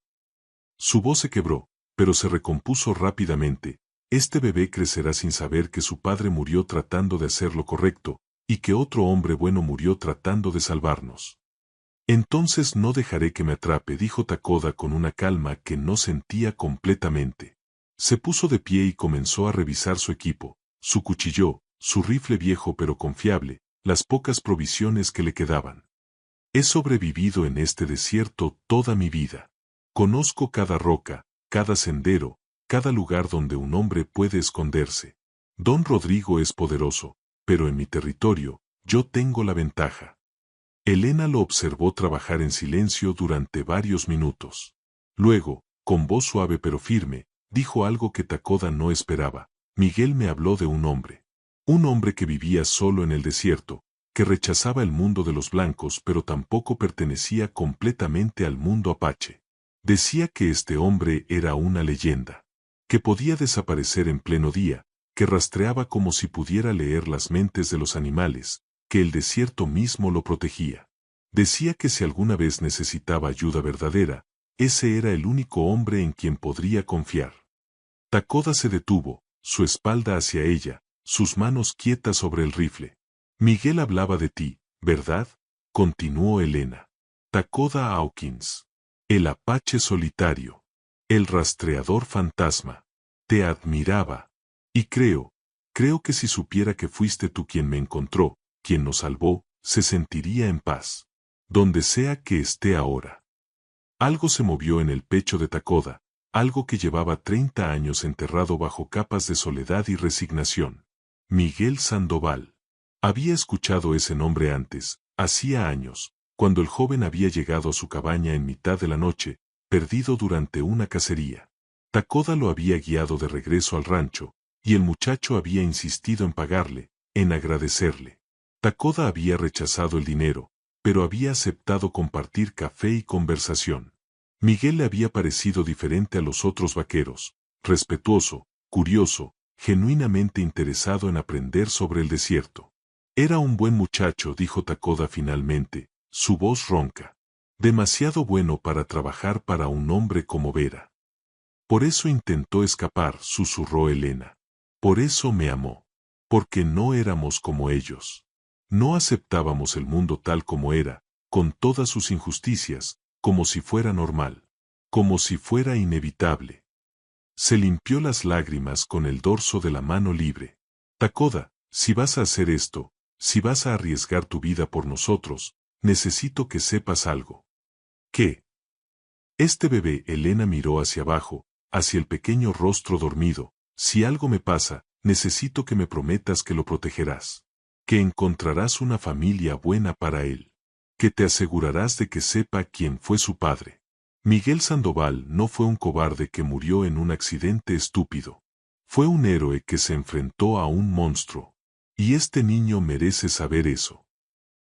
Su voz se quebró, pero se recompuso rápidamente. Este bebé crecerá sin saber que su padre murió tratando de hacer lo correcto, y que otro hombre bueno murió tratando de salvarnos. Entonces no dejaré que me atrape, dijo Takoda con una calma que no sentía completamente. Se puso de pie y comenzó a revisar su equipo, su cuchillo, su rifle viejo pero confiable, las pocas provisiones que le quedaban. He sobrevivido en este desierto toda mi vida. Conozco cada roca, cada sendero, cada lugar donde un hombre puede esconderse. Don Rodrigo es poderoso, pero en mi territorio, yo tengo la ventaja. Elena lo observó trabajar en silencio durante varios minutos. Luego, con voz suave pero firme, dijo algo que Takoda no esperaba. Miguel me habló de un hombre. Un hombre que vivía solo en el desierto, que rechazaba el mundo de los blancos pero tampoco pertenecía completamente al mundo apache. Decía que este hombre era una leyenda, que podía desaparecer en pleno día, que rastreaba como si pudiera leer las mentes de los animales, que el desierto mismo lo protegía. Decía que si alguna vez necesitaba ayuda verdadera, ese era el único hombre en quien podría confiar. Takoda se detuvo, su espalda hacia ella, sus manos quietas sobre el rifle. Miguel hablaba de ti, ¿verdad? Continuó Elena. Takoda Hawkins. El apache solitario. El rastreador fantasma. Te admiraba. Y creo que si supiera que fuiste tú quien me encontró, quien nos salvó, se sentiría en paz. Donde sea que esté ahora. Algo se movió en el pecho de Takoda, algo que llevaba 30 años enterrado bajo capas de soledad y resignación. Miguel Sandoval. Había escuchado ese nombre antes, hacía años, cuando el joven había llegado a su cabaña en mitad de la noche, perdido durante una cacería. Takoda lo había guiado de regreso al rancho, y el muchacho había insistido en pagarle, en agradecerle. Takoda había rechazado el dinero, pero había aceptado compartir café y conversación. Miguel le había parecido diferente a los otros vaqueros, respetuoso, curioso, genuinamente interesado en aprender sobre el desierto. Era un buen muchacho, dijo Takoda finalmente, su voz ronca. Demasiado bueno para trabajar para un hombre como Vera. Por eso intentó escapar, susurró Elena. Por eso me amó. Porque no éramos como ellos. No aceptábamos el mundo tal como era, con todas sus injusticias, como si fuera normal. Como si fuera inevitable. Se limpió las lágrimas con el dorso de la mano libre. Takoda, si vas a hacer esto, si vas a arriesgar tu vida por nosotros, necesito que sepas algo. ¿Qué? Este bebé, Elena miró hacia abajo, hacia el pequeño rostro dormido. Si algo me pasa, necesito que me prometas que lo protegerás. Que encontrarás una familia buena para él. Que te asegurarás de que sepa quién fue su padre. Miguel Sandoval no fue un cobarde que murió en un accidente estúpido. Fue un héroe que se enfrentó a un monstruo. Y este niño merece saber eso.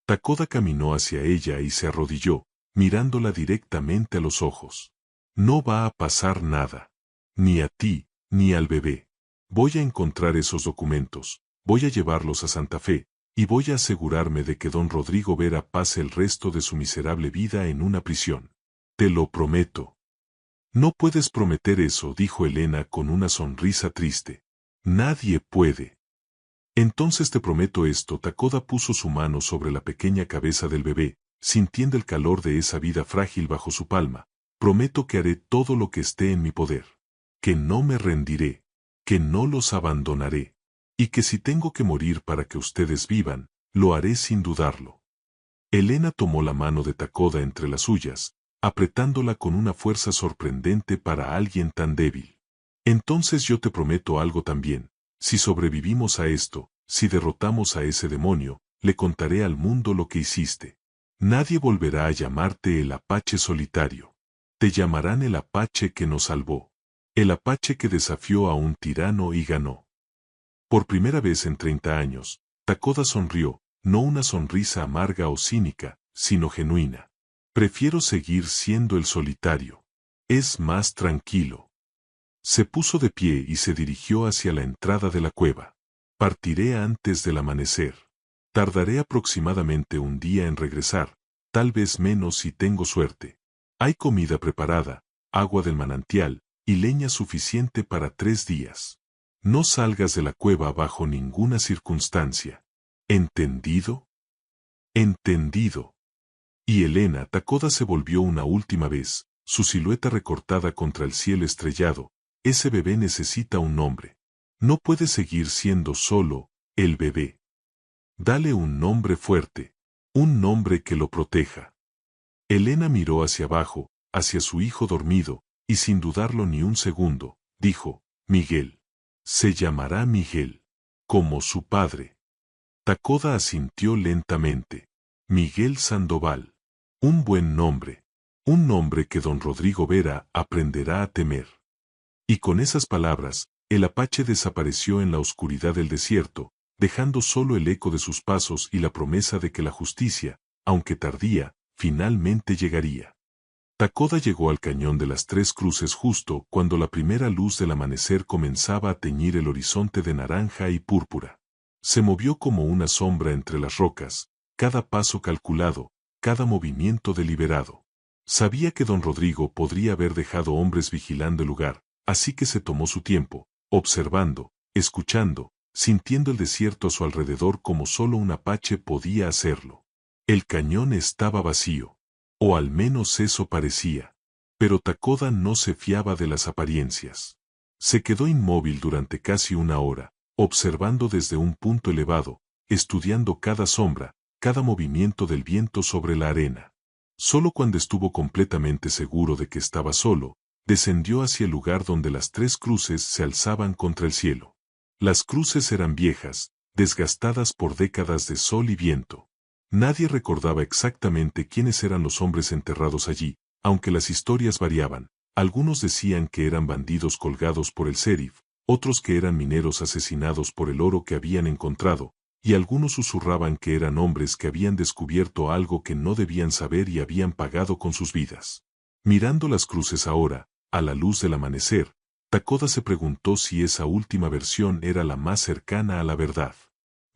Takoda caminó hacia ella y se arrodilló, mirándola directamente a los ojos. No va a pasar nada. Ni a ti, ni al bebé. Voy a encontrar esos documentos, voy a llevarlos a Santa Fe, y voy a asegurarme de que don Rodrigo Vera pase el resto de su miserable vida en una prisión. Te lo prometo. No puedes prometer eso, dijo Elena con una sonrisa triste. Nadie puede. Entonces te prometo esto. Takoda puso su mano sobre la pequeña cabeza del bebé, sintiendo el calor de esa vida frágil bajo su palma. Prometo que haré todo lo que esté en mi poder. Que no me rendiré. Que no los abandonaré. Y que si tengo que morir para que ustedes vivan, lo haré sin dudarlo. Elena tomó la mano de Takoda entre las suyas, apretándola con una fuerza sorprendente para alguien tan débil. Entonces yo te prometo algo también. Si sobrevivimos a esto, si derrotamos a ese demonio, le contaré al mundo lo que hiciste. Nadie volverá a llamarte el Apache solitario. Te llamarán el Apache que nos salvó. El Apache que desafió a un tirano y ganó. Por primera vez en 30 años, Takoda sonrió, no una sonrisa amarga o cínica, sino genuina. Prefiero seguir siendo el solitario. Es más tranquilo. Se puso de pie y se dirigió hacia la entrada de la cueva. Partiré antes del amanecer. Tardaré aproximadamente un día en regresar, tal vez menos si tengo suerte. Hay comida preparada, agua del manantial, y leña suficiente para 3 días. No salgas de la cueva bajo ninguna circunstancia. ¿Entendido? Entendido. Y Elena. Takoda se volvió una última vez, su silueta recortada contra el cielo estrellado. Ese bebé necesita un nombre. No puede seguir siendo solo el bebé. Dale un nombre fuerte, un nombre que lo proteja. Elena miró hacia abajo, hacia su hijo dormido, y sin dudarlo ni un segundo, dijo, Miguel. Se llamará Miguel, como su padre. Takoda asintió lentamente. Miguel Sandoval. Un buen nombre. Un nombre que don Rodrigo Vera aprenderá a temer. Y con esas palabras, el Apache desapareció en la oscuridad del desierto, dejando solo el eco de sus pasos y la promesa de que la justicia, aunque tardía, finalmente llegaría. Takoda llegó al cañón de las 3 cruces justo cuando la primera luz del amanecer comenzaba a teñir el horizonte de naranja y púrpura. Se movió como una sombra entre las rocas, cada paso calculado, cada movimiento deliberado. Sabía que don Rodrigo podría haber dejado hombres vigilando el lugar, así que se tomó su tiempo, observando, escuchando, sintiendo el desierto a su alrededor como solo un apache podía hacerlo. El cañón estaba vacío. O al menos eso parecía. Pero Takoda no se fiaba de las apariencias. Se quedó inmóvil durante casi una hora, observando desde un punto elevado, estudiando cada sombra, cada movimiento del viento sobre la arena. Solo cuando estuvo completamente seguro de que estaba solo, descendió hacia el lugar donde las 3 cruces se alzaban contra el cielo. Las cruces eran viejas, desgastadas por décadas de sol y viento. Nadie recordaba exactamente quiénes eran los hombres enterrados allí, aunque las historias variaban. Algunos decían que eran bandidos colgados por el sheriff, otros que eran mineros asesinados por el oro que habían encontrado, y algunos susurraban que eran hombres que habían descubierto algo que no debían saber y habían pagado con sus vidas. Mirando las cruces ahora, a la luz del amanecer, Takoda se preguntó si esa última versión era la más cercana a la verdad.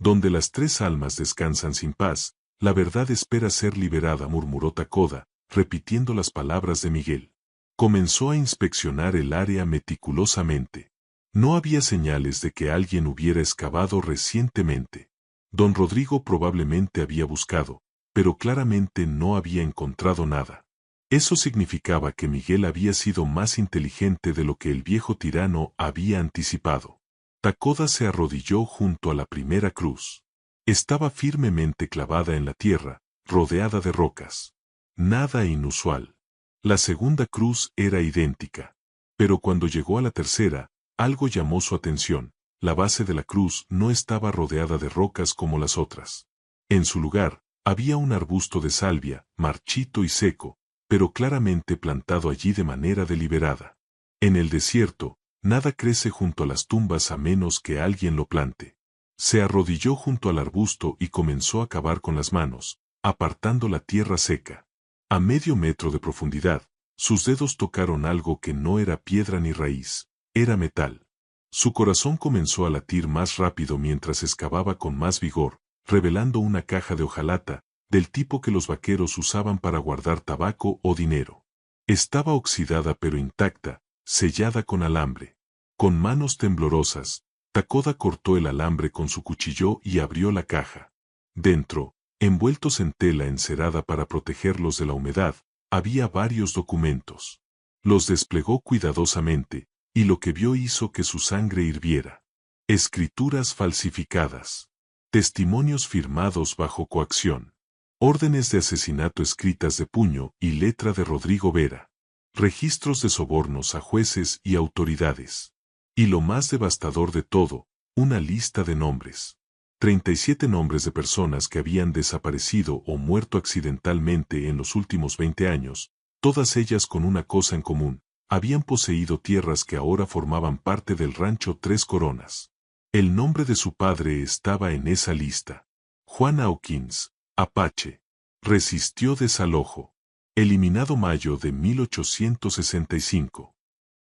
Donde las tres almas descansan sin paz, la verdad espera ser liberada, murmuró Takoda, repitiendo las palabras de Miguel. Comenzó a inspeccionar el área meticulosamente. No había señales de que alguien hubiera excavado recientemente. Don Rodrigo probablemente había buscado, pero claramente no había encontrado nada. Eso significaba que Miguel había sido más inteligente de lo que el viejo tirano había anticipado. Takoda se arrodilló junto a la primera cruz. Estaba firmemente clavada en la tierra, rodeada de rocas. Nada inusual. La segunda cruz era idéntica. Pero cuando llegó a la tercera, algo llamó su atención. La base de la cruz no estaba rodeada de rocas como las otras. En su lugar, había un arbusto de salvia, marchito y seco, pero claramente plantado allí de manera deliberada. En el desierto, nada crece junto a las tumbas a menos que alguien lo plante. Se arrodilló junto al arbusto y comenzó a cavar con las manos, apartando la tierra seca. A medio metro de profundidad, sus dedos tocaron algo que no era piedra ni raíz, era metal. Su corazón comenzó a latir más rápido mientras excavaba con más vigor, revelando una caja de hojalata, del tipo que los vaqueros usaban para guardar tabaco o dinero. Estaba oxidada pero intacta, sellada con alambre. Con manos temblorosas, Takoda cortó el alambre con su cuchillo y abrió la caja. Dentro, envueltos en tela encerada para protegerlos de la humedad, había varios documentos. Los desplegó cuidadosamente, y lo que vio hizo que su sangre hirviera. Escrituras falsificadas. Testimonios firmados bajo coacción. Órdenes de asesinato escritas de puño y letra de Rodrigo Vera. Registros de sobornos a jueces y autoridades. Y lo más devastador de todo, una lista de nombres. 37 nombres de personas que habían desaparecido o muerto accidentalmente en los últimos 20 años, todas ellas con una cosa en común, habían poseído tierras que ahora formaban parte del rancho Tres Coronas. El nombre de su padre estaba en esa lista. Juan Hawkins, Apache. Resistió desalojo. Eliminado mayo de 1865.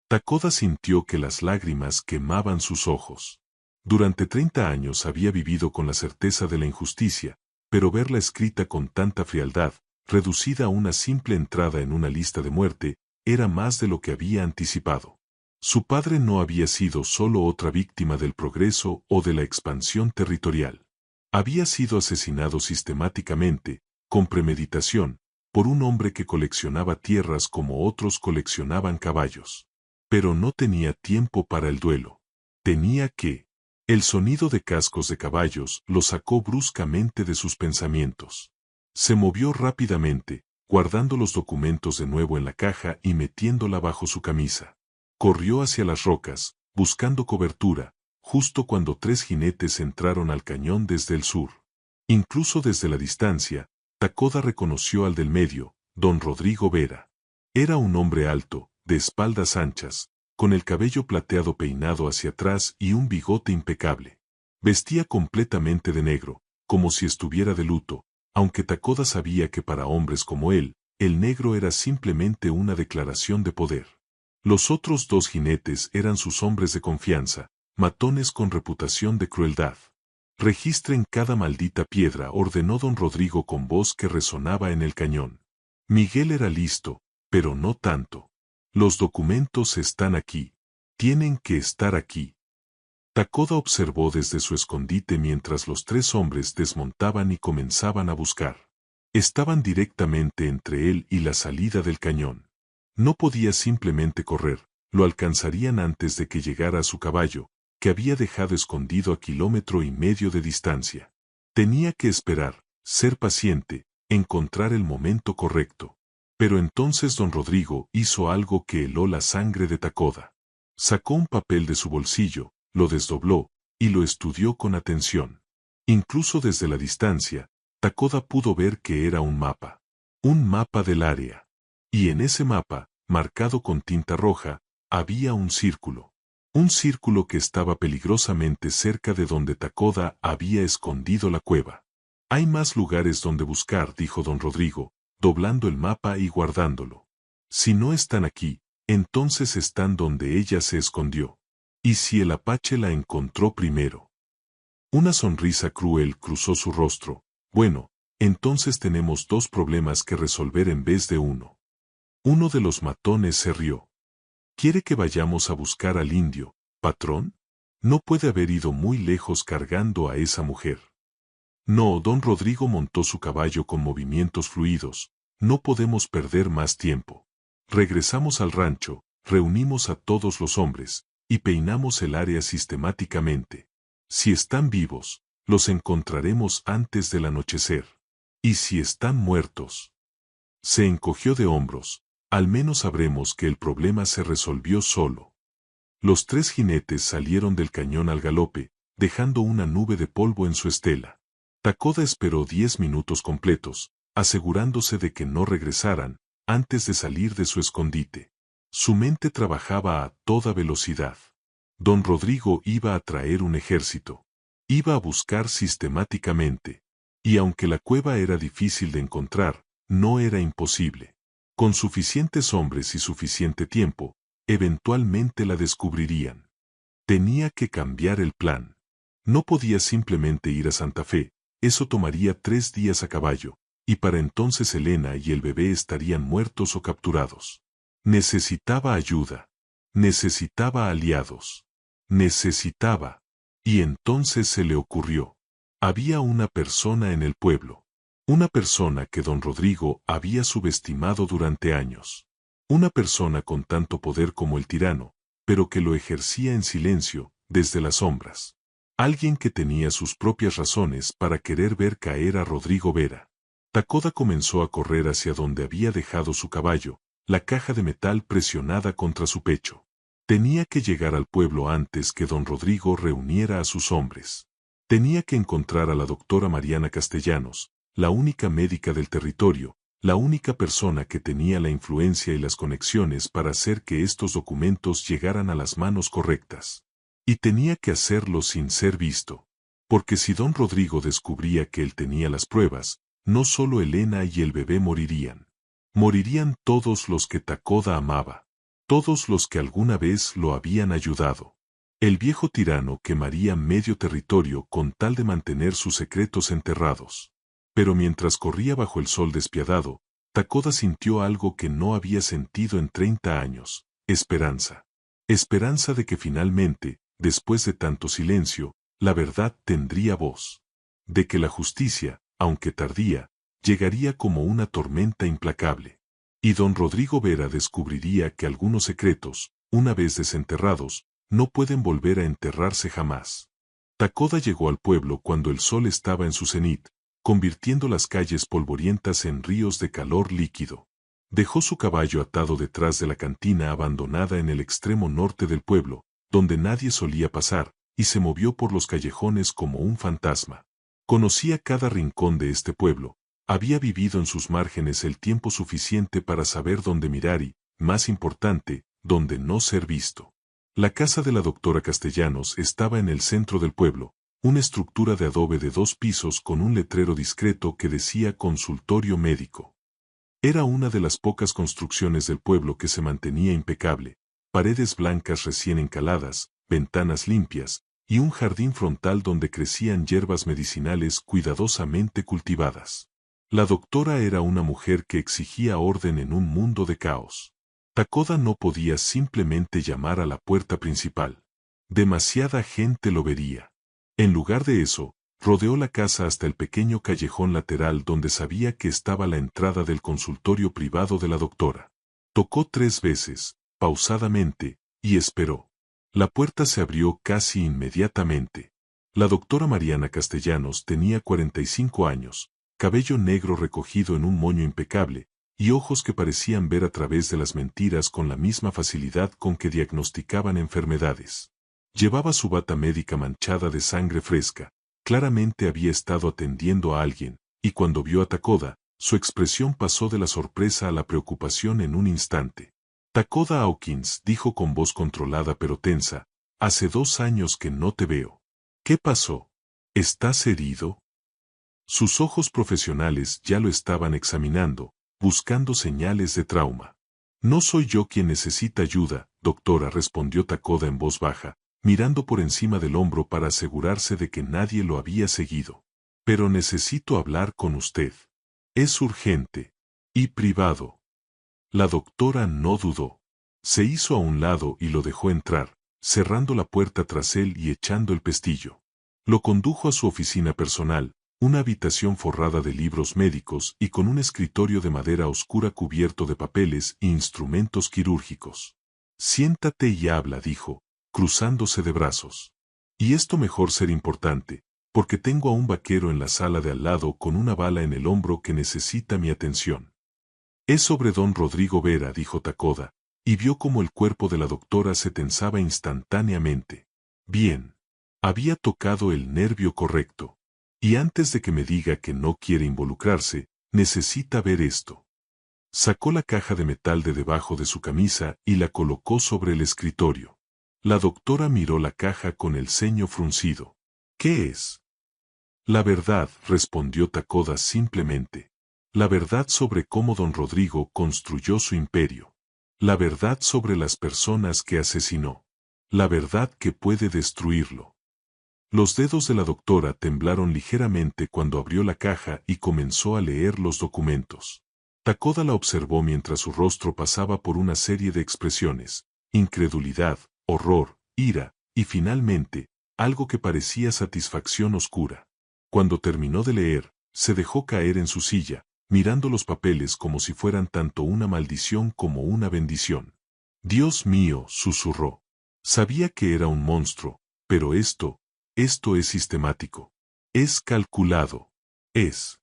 Takoda sintió que las lágrimas quemaban sus ojos. Durante 30 años había vivido con la certeza de la injusticia, pero verla escrita con tanta frialdad, reducida a una simple entrada en una lista de muerte, era más de lo que había anticipado. Su padre no había sido solo otra víctima del progreso o de la expansión territorial. Había sido asesinado sistemáticamente, con premeditación, por un hombre que coleccionaba tierras como otros coleccionaban caballos. Pero no tenía tiempo para el duelo. Tenía que. El sonido de cascos de caballos lo sacó bruscamente de sus pensamientos. Se movió rápidamente, guardando los documentos de nuevo en la caja y metiéndola bajo su camisa. Corrió hacia las rocas, buscando cobertura, justo cuando 3 jinetes entraron al cañón desde el sur. Incluso desde la distancia, Takoda reconoció al del medio, don Rodrigo Vera. Era un hombre alto, de espaldas anchas, con el cabello plateado peinado hacia atrás y un bigote impecable. Vestía completamente de negro, como si estuviera de luto, aunque Takoda sabía que para hombres como él, el negro era simplemente una declaración de poder. Los otros 2 jinetes eran sus hombres de confianza, matones con reputación de crueldad. Registren cada maldita piedra, ordenó don Rodrigo con voz que resonaba en el cañón. Miguel era listo, pero no tanto. Los documentos están aquí. Tienen que estar aquí. Takoda observó desde su escondite mientras los 3 hombres desmontaban y comenzaban a buscar. Estaban directamente entre él y la salida del cañón. No podía simplemente correr, lo alcanzarían antes de que llegara a su caballo, que había dejado escondido a 1,5 kilómetros de distancia. Tenía que esperar, ser paciente, encontrar el momento correcto. Pero entonces don Rodrigo hizo algo que heló la sangre de Takoda. Sacó un papel de su bolsillo, lo desdobló, y lo estudió con atención. Incluso desde la distancia, Takoda pudo ver que era un mapa. Un mapa del área. Y en ese mapa, marcado con tinta roja, había un círculo. Un círculo que estaba peligrosamente cerca de donde Takoda había escondido la cueva. Hay más lugares donde buscar, dijo don Rodrigo, doblando el mapa y guardándolo. Si no están aquí, entonces están donde ella se escondió. ¿Y si el apache la encontró primero? Una sonrisa cruel cruzó su rostro. Bueno, entonces tenemos dos problemas que resolver en vez de uno. Uno de los matones se rió. ¿Quiere que vayamos a buscar al indio, patrón? No puede haber ido muy lejos cargando a esa mujer. No, don Rodrigo montó su caballo con movimientos fluidos. No podemos perder más tiempo. Regresamos al rancho, reunimos a todos los hombres, y peinamos el área sistemáticamente. Si están vivos, los encontraremos antes del anochecer. ¿Y si están muertos? Se encogió de hombros. Al menos sabremos que el problema se resolvió solo. Los tres jinetes salieron del cañón al galope, dejando una nube de polvo en su estela. Takoda esperó 10 minutos completos, asegurándose de que no regresaran, antes de salir de su escondite. Su mente trabajaba a toda velocidad. Don Rodrigo iba a traer un ejército. Iba a buscar sistemáticamente. Y aunque la cueva era difícil de encontrar, no era imposible. Con suficientes hombres y suficiente tiempo, eventualmente la descubrirían. Tenía que cambiar el plan. No podía simplemente ir a Santa Fe, eso tomaría 3 días a caballo, y para entonces Elena y el bebé estarían muertos o capturados. Necesitaba ayuda. Necesitaba aliados. Necesitaba. Y entonces se le ocurrió. Había una persona en el pueblo. Una persona que don Rodrigo había subestimado durante años. Una persona con tanto poder como el tirano, pero que lo ejercía en silencio, desde las sombras. Alguien que tenía sus propias razones para querer ver caer a Rodrigo Vera. Takoda comenzó a correr hacia donde había dejado su caballo, la caja de metal presionada contra su pecho. Tenía que llegar al pueblo antes que don Rodrigo reuniera a sus hombres. Tenía que encontrar a la doctora Mariana Castellanos, la única médica del territorio, la única persona que tenía la influencia y las conexiones para hacer que estos documentos llegaran a las manos correctas. Y tenía que hacerlo sin ser visto. Porque si don Rodrigo descubría que él tenía las pruebas, no solo Elena y el bebé morirían. Morirían todos los que Takoda amaba. Todos los que alguna vez lo habían ayudado. El viejo tirano quemaría medio territorio con tal de mantener sus secretos enterrados. Pero mientras corría bajo el sol despiadado, Takoda sintió algo que no había sentido en 30 años, esperanza. Esperanza de que finalmente, después de tanto silencio, la verdad tendría voz. De que la justicia, aunque tardía, llegaría como una tormenta implacable. Y don Rodrigo Vera descubriría que algunos secretos, una vez desenterrados, no pueden volver a enterrarse jamás. Takoda llegó al pueblo cuando el sol estaba en su cenit, convirtiendo las calles polvorientas en ríos de calor líquido. Dejó su caballo atado detrás de la cantina abandonada en el extremo norte del pueblo, donde nadie solía pasar, y se movió por los callejones como un fantasma. Conocía cada rincón de este pueblo, había vivido en sus márgenes el tiempo suficiente para saber dónde mirar y, más importante, dónde no ser visto. La casa de la doctora Castellanos estaba en el centro del pueblo, una estructura de adobe de 2 pisos con un letrero discreto que decía consultorio médico. Era una de las pocas construcciones del pueblo que se mantenía impecable, paredes blancas recién encaladas, ventanas limpias, y un jardín frontal donde crecían hierbas medicinales cuidadosamente cultivadas. La doctora era una mujer que exigía orden en un mundo de caos. Takoda no podía simplemente llamar a la puerta principal. Demasiada gente lo vería. En lugar de eso, rodeó la casa hasta el pequeño callejón lateral donde sabía que estaba la entrada del consultorio privado de la doctora. Tocó 3 veces, pausadamente, y esperó. La puerta se abrió casi inmediatamente. La doctora Mariana Castellanos tenía 45 años, cabello negro recogido en un moño impecable, y ojos que parecían ver a través de las mentiras con la misma facilidad con que diagnosticaban enfermedades. Llevaba su bata médica manchada de sangre fresca, claramente había estado atendiendo a alguien, y cuando vio a Takoda, su expresión pasó de la sorpresa a la preocupación en un instante. Takoda Hawkins, dijo con voz controlada pero tensa, Hace 2 años que no te veo. ¿Qué pasó? ¿Estás herido? Sus ojos profesionales ya lo estaban examinando, buscando señales de trauma. No soy yo quien necesita ayuda, doctora, respondió Takoda en voz baja, mirando por encima del hombro para asegurarse de que nadie lo había seguido. Pero necesito hablar con usted. Es urgente. Y privado. La doctora no dudó. Se hizo a un lado y lo dejó entrar, cerrando la puerta tras él y echando el pestillo. Lo condujo a su oficina personal, una habitación forrada de libros médicos y con un escritorio de madera oscura cubierto de papeles e instrumentos quirúrgicos. Siéntate y habla, dijo, cruzándose de brazos. Y esto mejor ser importante, porque tengo a un vaquero en la sala de al lado con una bala en el hombro que necesita mi atención. Es sobre don Rodrigo Vera, dijo Takoda, y vio cómo el cuerpo de la doctora se tensaba instantáneamente. Bien. Había tocado el nervio correcto. Y antes de que me diga que no quiere involucrarse, necesita ver esto. Sacó la caja de metal de debajo de su camisa y la colocó sobre el escritorio. La doctora miró la caja con el ceño fruncido. ¿Qué es? La verdad, respondió Takoda simplemente. La verdad sobre cómo don Rodrigo construyó su imperio. La verdad sobre las personas que asesinó. La verdad que puede destruirlo. Los dedos de la doctora temblaron ligeramente cuando abrió la caja y comenzó a leer los documentos. Takoda la observó mientras su rostro pasaba por una serie de expresiones: incredulidad, horror, ira, y finalmente, algo que parecía satisfacción oscura. Cuando terminó de leer, se dejó caer en su silla, mirando los papeles como si fueran tanto una maldición como una bendición. Dios mío, susurró. Sabía que era un monstruo, pero esto es sistemático. Es calculado. Es.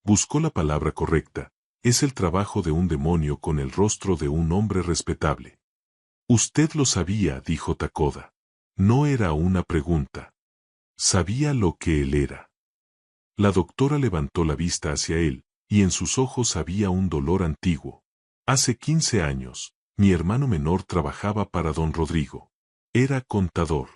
Buscó la palabra correcta. Es el trabajo de un demonio con el rostro de un hombre respetable. Usted lo sabía, dijo Takoda. No era una pregunta. Sabía lo que él era. La doctora levantó la vista hacia él, y en sus ojos había un dolor antiguo. Hace 15 años, mi hermano menor trabajaba para don Rodrigo. Era contador.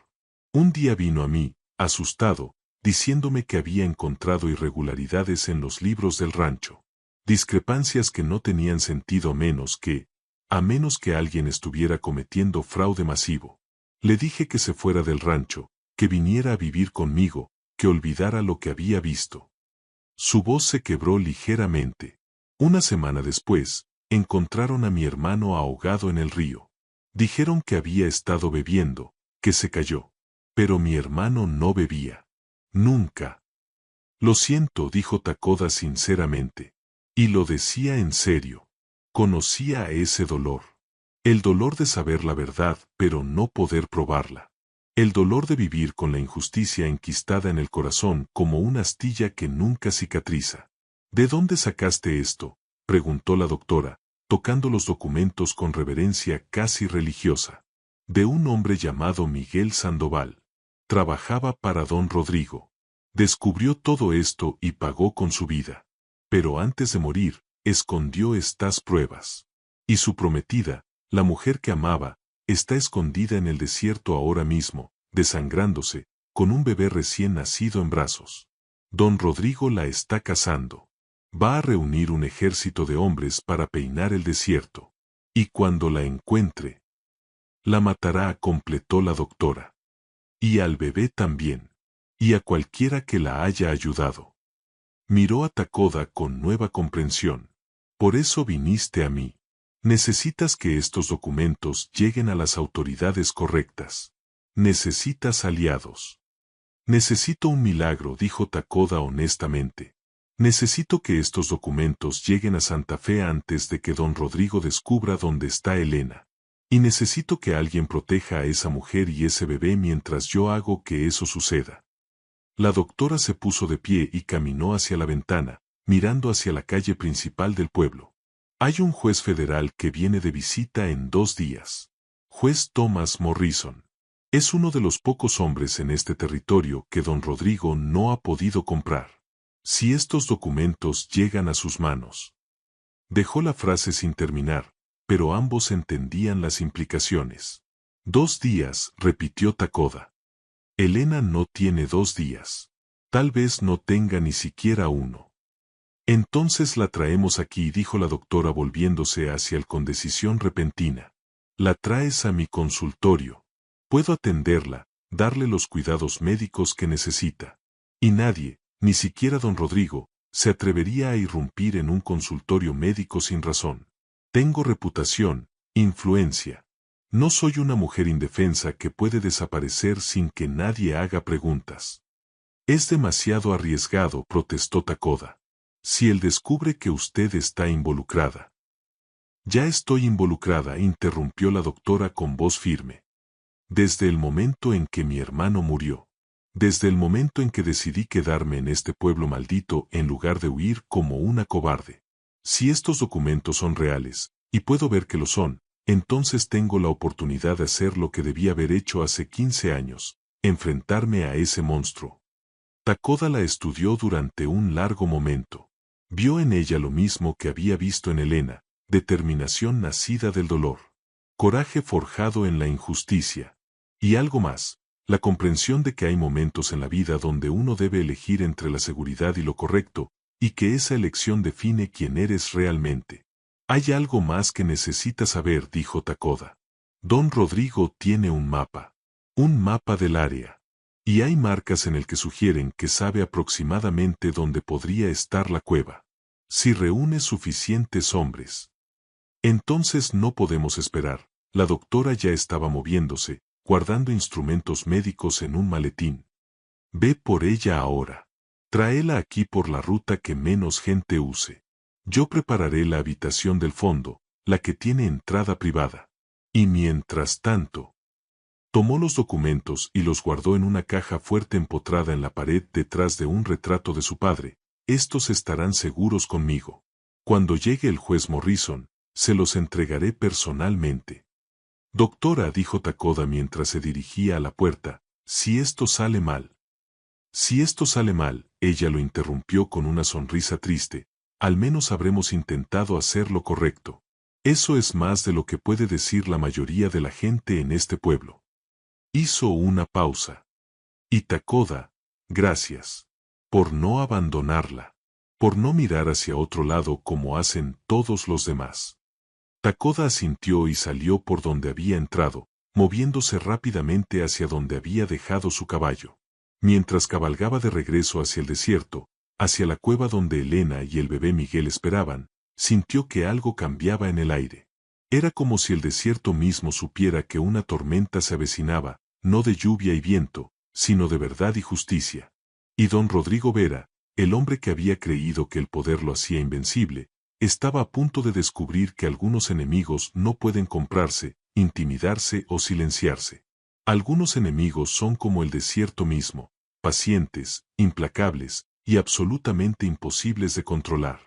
Un día vino a mí, asustado, diciéndome que había encontrado irregularidades en los libros del rancho. Discrepancias que no tenían sentido a menos que alguien estuviera cometiendo fraude masivo. Le dije que se fuera del rancho, que viniera a vivir conmigo, que olvidara lo que había visto. Su voz se quebró ligeramente. Una semana después, encontraron a mi hermano ahogado en el río. Dijeron que había estado bebiendo, que se cayó. Pero mi hermano no bebía. Nunca. Lo siento, dijo Takoda sinceramente. Y lo decía en serio. Conocía ese dolor. El dolor de saber la verdad, pero no poder probarla. El dolor de vivir con la injusticia enquistada en el corazón como una astilla que nunca cicatriza. ¿De dónde sacaste esto?, preguntó la doctora, tocando los documentos con reverencia casi religiosa. De un hombre llamado Miguel Sandoval. Trabajaba para don Rodrigo. Descubrió todo esto y pagó con su vida. Pero antes de morir, escondió estas pruebas. Y su prometida, la mujer que amaba, está escondida en el desierto ahora mismo, desangrándose, con un bebé recién nacido en brazos. Don Rodrigo la está cazando. Va a reunir un ejército de hombres para peinar el desierto. Y cuando la encuentre, la matará, completó la doctora. Y al bebé también. Y a cualquiera que la haya ayudado. Miró a Takoda con nueva comprensión. Por eso viniste a mí. Necesitas que estos documentos lleguen a las autoridades correctas. Necesitas aliados. Necesito un milagro, dijo Takoda honestamente. Necesito que estos documentos lleguen a Santa Fe antes de que don Rodrigo descubra dónde está Elena. Y necesito que alguien proteja a esa mujer y ese bebé mientras yo hago que eso suceda. La doctora se puso de pie y caminó hacia la ventana, mirando hacia la calle principal del pueblo. Hay un juez federal que viene de visita en 2 días. Juez Thomas Morrison. Es uno de los pocos hombres en este territorio que don Rodrigo no ha podido comprar. Si estos documentos llegan a sus manos. Dejó la frase sin terminar, pero ambos entendían las implicaciones. 2 días, repitió Takoda. Elena no tiene 2 días. Tal vez no tenga ni siquiera uno. Entonces la traemos aquí, dijo la doctora volviéndose hacia él con decisión repentina. La traes a mi consultorio. Puedo atenderla, darle los cuidados médicos que necesita. Y nadie, ni siquiera don Rodrigo, se atrevería a irrumpir en un consultorio médico sin razón. Tengo reputación, influencia. No soy una mujer indefensa que puede desaparecer sin que nadie haga preguntas. Es demasiado arriesgado, protestó Takoda. Si él descubre que usted está involucrada. Ya estoy involucrada, interrumpió la doctora con voz firme. Desde el momento en que mi hermano murió. Desde el momento en que decidí quedarme en este pueblo maldito en lugar de huir como una cobarde. Si estos documentos son reales, y puedo ver que lo son, entonces tengo la oportunidad de hacer lo que debía haber hecho hace 15 años, enfrentarme a ese monstruo. Takoda la estudió durante un largo momento. Vio en ella lo mismo que había visto en Elena, determinación nacida del dolor, coraje forjado en la injusticia, y algo más, la comprensión de que hay momentos en la vida donde uno debe elegir entre la seguridad y lo correcto, y que esa elección define quién eres realmente. Hay algo más que necesitas saber, dijo Takoda. Don Rodrigo tiene un mapa del área. Y hay marcas en el que sugieren que sabe aproximadamente dónde podría estar la cueva. Si reúne suficientes hombres. Entonces no podemos esperar. La doctora ya estaba moviéndose, guardando instrumentos médicos en un maletín. Ve por ella ahora. Tráela aquí por la ruta que menos gente use. Yo prepararé la habitación del fondo, la que tiene entrada privada. Y mientras tanto, tomó los documentos y los guardó en una caja fuerte empotrada en la pared detrás de un retrato de su padre. Estos estarán seguros conmigo. Cuando llegue el juez Morrison, se los entregaré personalmente. Doctora, dijo Takoda mientras se dirigía a la puerta, si esto sale mal. Si esto sale mal, ella lo interrumpió con una sonrisa triste, al menos habremos intentado hacer lo correcto. Eso es más de lo que puede decir la mayoría de la gente en este pueblo. Hizo una pausa. Y Takoda, gracias. Por no abandonarla. Por no mirar hacia otro lado como hacen todos los demás. Takoda asintió y salió por donde había entrado, moviéndose rápidamente hacia donde había dejado su caballo. Mientras cabalgaba de regreso hacia el desierto, hacia la cueva donde Elena y el bebé Miguel esperaban, sintió que algo cambiaba en el aire. Era como si el desierto mismo supiera que una tormenta se avecinaba, no de lluvia y viento, sino de verdad y justicia. Y don Rodrigo Vera, el hombre que había creído que el poder lo hacía invencible, estaba a punto de descubrir que algunos enemigos no pueden comprarse, intimidarse o silenciarse. Algunos enemigos son como el desierto mismo, pacientes, implacables y absolutamente imposibles de controlar.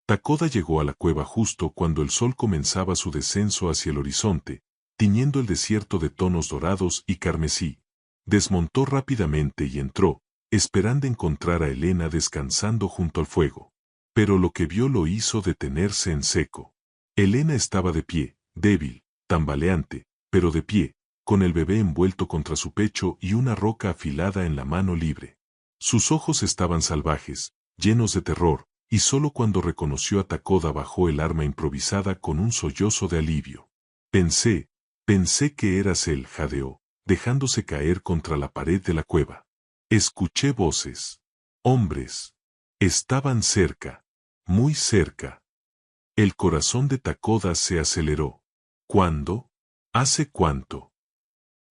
Takoda llegó a la cueva justo cuando el sol comenzaba su descenso hacia el horizonte, tiñendo el desierto de tonos dorados y carmesí. Desmontó rápidamente y entró, esperando encontrar a Elena descansando junto al fuego. Pero lo que vio lo hizo detenerse en seco. Elena estaba de pie, débil, tambaleante, pero de pie, con el bebé envuelto contra su pecho y una roca afilada en la mano libre. Sus ojos estaban salvajes, llenos de terror, y solo cuando reconoció a Takoda bajó el arma improvisada con un sollozo de alivio. Pensé que eras él, jadeó, dejándose caer contra la pared de la cueva. Escuché voces. Hombres. Estaban cerca. Muy cerca. El corazón de Takoda se aceleró. ¿Cuándo? ¿Hace cuánto?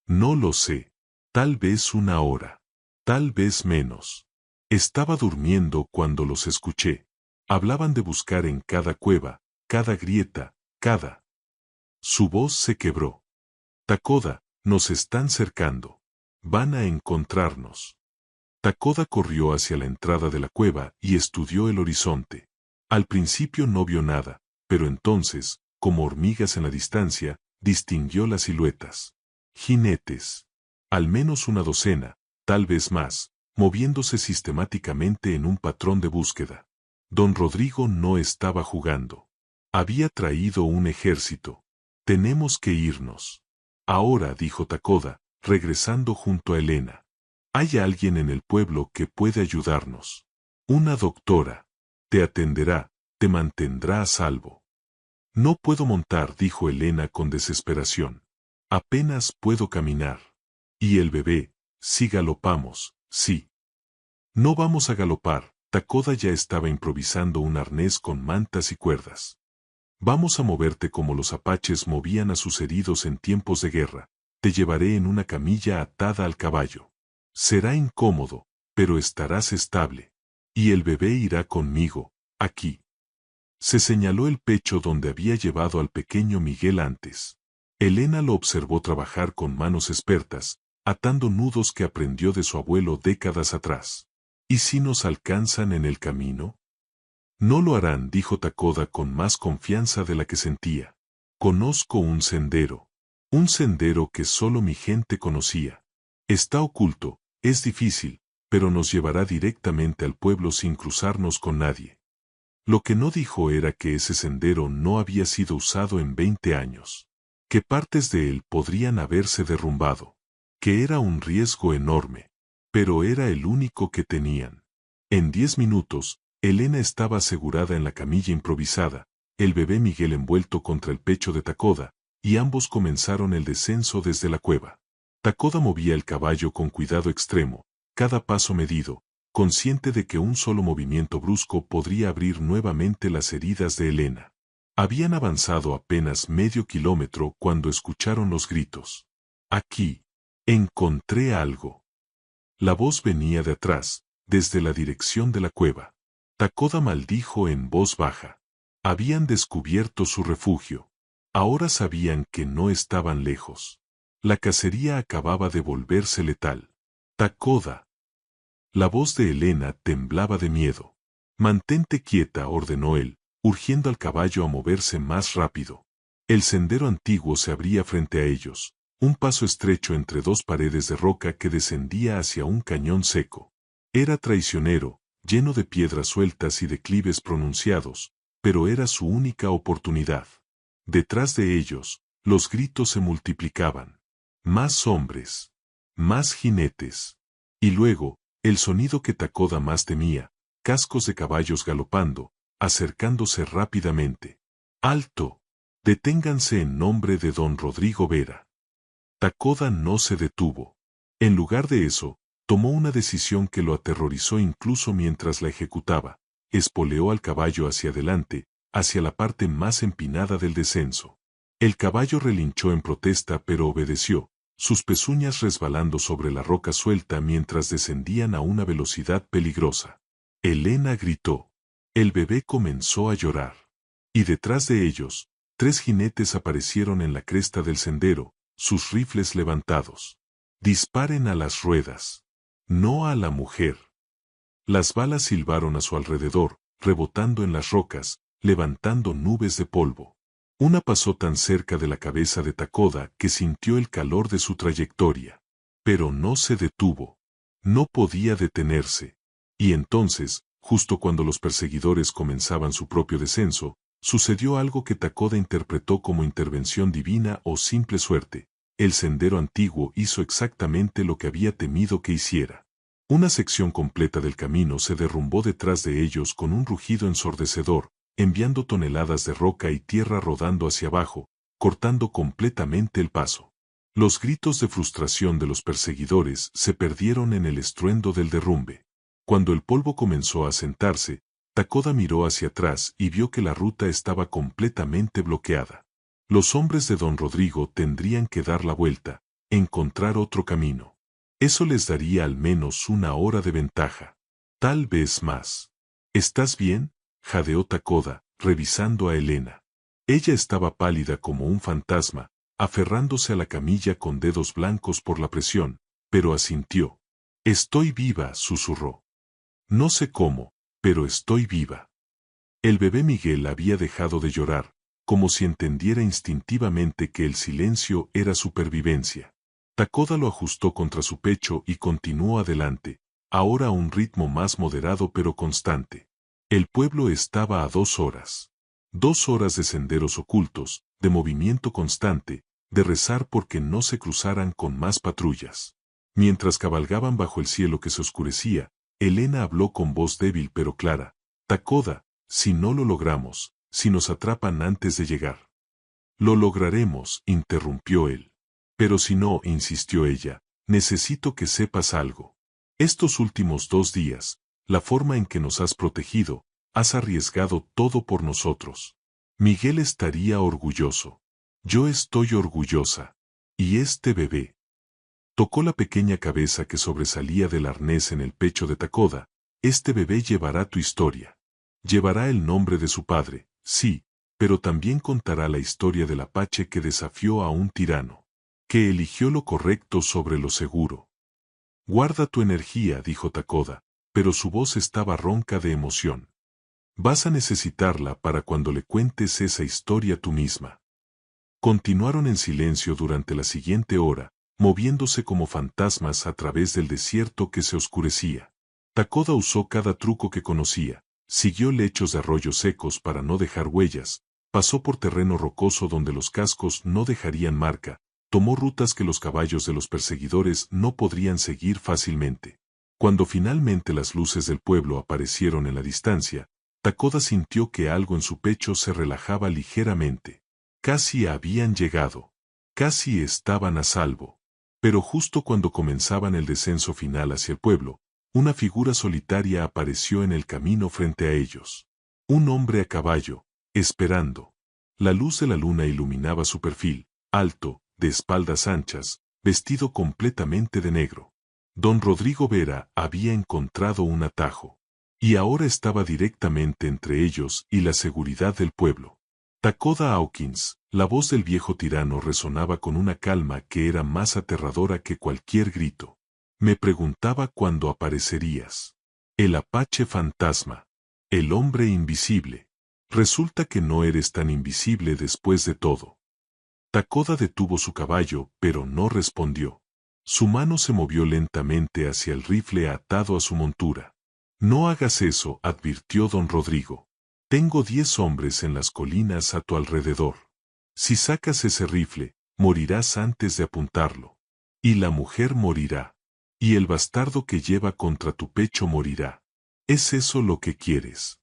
No lo sé. Tal vez 1 hora. Tal vez menos. Estaba durmiendo cuando los escuché. Hablaban de buscar en cada cueva, cada grieta, cada. Su voz se quebró. Takoda, nos están cercando. Van a encontrarnos. Takoda corrió hacia la entrada de la cueva y estudió el horizonte. Al principio no vio nada, pero entonces, como hormigas en la distancia, distinguió las siluetas. Jinetes. Al menos 1 docena, tal vez más, moviéndose sistemáticamente en un patrón de búsqueda. Don Rodrigo no estaba jugando. Había traído un ejército. Tenemos que irnos. Ahora, dijo Takoda, regresando junto a Elena. Hay alguien en el pueblo que puede ayudarnos. Una doctora. Te atenderá, te mantendrá a salvo. No puedo montar, dijo Elena con desesperación. Apenas puedo caminar. ¿Y el bebé? Si galopamos, sí. No vamos a galopar. Takoda ya estaba improvisando un arnés con mantas y cuerdas. Vamos a moverte como los apaches movían a sus heridos en tiempos de guerra. Te llevaré en una camilla atada al caballo. Será incómodo, pero estarás estable. Y el bebé irá conmigo, aquí. Se señaló el pecho donde había llevado al pequeño Miguel antes. Elena lo observó trabajar con manos expertas, atando nudos que aprendió de su abuelo décadas atrás. ¿Y si nos alcanzan en el camino? No lo harán, dijo Takoda con más confianza de la que sentía. Conozco un sendero que solo mi gente conocía. Está oculto, es difícil, pero nos llevará directamente al pueblo sin cruzarnos con nadie. Lo que no dijo era que ese sendero no había sido usado en 20 años, que partes de él podrían haberse derrumbado, que era un riesgo enorme, pero era el único que tenían. En 10 minutos, Elena estaba asegurada en la camilla improvisada, el bebé Miguel envuelto contra el pecho de Takoda, y ambos comenzaron el descenso desde la cueva. Takoda movía el caballo con cuidado extremo, cada paso medido, consciente de que un solo movimiento brusco podría abrir nuevamente las heridas de Elena. Habían avanzado apenas medio kilómetro cuando escucharon los gritos. Aquí. Encontré algo. La voz venía de atrás, desde la dirección de la cueva. Takoda maldijo en voz baja. Habían descubierto su refugio. Ahora sabían que no estaban lejos. La cacería acababa de volverse letal. Takoda. La voz de Elena temblaba de miedo. Mantente quieta, ordenó él, urgiendo al caballo a moverse más rápido. El sendero antiguo se abría frente a ellos, un paso estrecho entre dos paredes de roca que descendía hacia un cañón seco. Era traicionero, lleno de piedras sueltas y declives pronunciados, pero era su única oportunidad. Detrás de ellos, los gritos se multiplicaban. Más hombres. Más jinetes. Y luego, el sonido que Takoda más temía, cascos de caballos galopando, acercándose rápidamente. ¡Alto! Deténganse en nombre de don Rodrigo Vera. Takoda no se detuvo. En lugar de eso, tomó una decisión que lo aterrorizó incluso mientras la ejecutaba. Espoleó al caballo hacia adelante, hacia la parte más empinada del descenso. El caballo relinchó en protesta pero obedeció, sus pezuñas resbalando sobre la roca suelta mientras descendían a una velocidad peligrosa. Elena gritó. El bebé comenzó a llorar. Y detrás de ellos, 3 jinetes aparecieron en la cresta del sendero, sus rifles levantados. Disparen a las ruedas. No a la mujer. Las balas silbaron a su alrededor, rebotando en las rocas, levantando nubes de polvo. Una pasó tan cerca de la cabeza de Takoda que sintió el calor de su trayectoria. Pero no se detuvo. No podía detenerse. Y entonces, justo cuando los perseguidores comenzaban su propio descenso, sucedió algo que Takoda interpretó como intervención divina o simple suerte. El sendero antiguo hizo exactamente lo que había temido que hiciera. Una sección completa del camino se derrumbó detrás de ellos con un rugido ensordecedor, enviando toneladas de roca y tierra rodando hacia abajo, cortando completamente el paso. Los gritos de frustración de los perseguidores se perdieron en el estruendo del derrumbe. Cuando el polvo comenzó a asentarse, Takoda miró hacia atrás y vio que la ruta estaba completamente bloqueada. Los hombres de don Rodrigo tendrían que dar la vuelta, encontrar otro camino. Eso les daría al menos 1 hora de ventaja. Tal vez más. ¿Estás bien?, jadeó Takoda, revisando a Elena. Ella estaba pálida como un fantasma, aferrándose a la camilla con dedos blancos por la presión, pero asintió. Estoy viva, susurró. No sé cómo, pero estoy viva. El bebé Miguel había dejado de llorar, como si entendiera instintivamente que el silencio era supervivencia. Takoda lo ajustó contra su pecho y continuó adelante, ahora a un ritmo más moderado pero constante. El pueblo estaba a 2 horas. 2 horas de senderos ocultos, de movimiento constante, de rezar porque no se cruzaran con más patrullas. Mientras cabalgaban bajo el cielo que se oscurecía, Elena habló con voz débil pero clara. Takoda, si no lo logramos, si nos atrapan antes de llegar. Lo lograremos, interrumpió él. Pero si no, insistió ella, necesito que sepas algo. Estos últimos 2 días, la forma en que nos has protegido, has arriesgado todo por nosotros. Miguel estaría orgulloso. Yo estoy orgullosa. ¿Y este bebé? Tocó la pequeña cabeza que sobresalía del arnés en el pecho de Takoda. Este bebé llevará tu historia. Llevará el nombre de su padre, sí, pero también contará la historia del apache que desafió a un tirano, que eligió lo correcto sobre lo seguro. Guarda tu energía, dijo Takoda, pero su voz estaba ronca de emoción. Vas a necesitarla para cuando le cuentes esa historia tú misma. Continuaron en silencio durante la siguiente hora, moviéndose como fantasmas a través del desierto que se oscurecía. Takoda usó cada truco que conocía, siguió lechos de arroyos secos para no dejar huellas, pasó por terreno rocoso donde los cascos no dejarían marca, tomó rutas que los caballos de los perseguidores no podrían seguir fácilmente. Cuando finalmente las luces del pueblo aparecieron en la distancia, Takoda sintió que algo en su pecho se relajaba ligeramente. Casi habían llegado. Casi estaban a salvo. Pero justo cuando comenzaban el descenso final hacia el pueblo, una figura solitaria apareció en el camino frente a ellos. Un hombre a caballo, esperando. La luz de la luna iluminaba su perfil, alto, de espaldas anchas, vestido completamente de negro. Don Rodrigo Vera había encontrado un atajo. Y ahora estaba directamente entre ellos y la seguridad del pueblo. Takoda Hawkins, la voz del viejo tirano resonaba con una calma que era más aterradora que cualquier grito. Me preguntaba cuándo aparecerías. El apache fantasma. El hombre invisible. Resulta que no eres tan invisible después de todo. Takoda detuvo su caballo, pero no respondió. Su mano se movió lentamente hacia el rifle atado a su montura. No hagas eso, advirtió don Rodrigo. Tengo 10 hombres en las colinas a tu alrededor. Si sacas ese rifle, morirás antes de apuntarlo. Y la mujer morirá. Y el bastardo que lleva contra tu pecho morirá. ¿Es eso lo que quieres?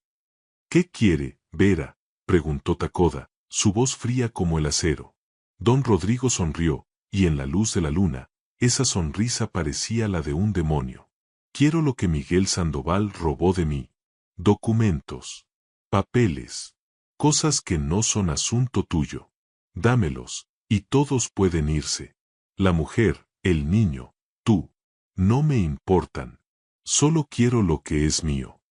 ¿Qué quiere, Vera? Preguntó Takoda, su voz fría como el acero. Don Rodrigo sonrió, y en la luz de la luna, esa sonrisa parecía la de un demonio. Quiero lo que Miguel Sandoval robó de mí. Documentos. Papeles. Cosas que no son asunto tuyo. Dámelos, y todos pueden irse. La mujer, el niño, tú. No me importan. Solo quiero lo que es mío.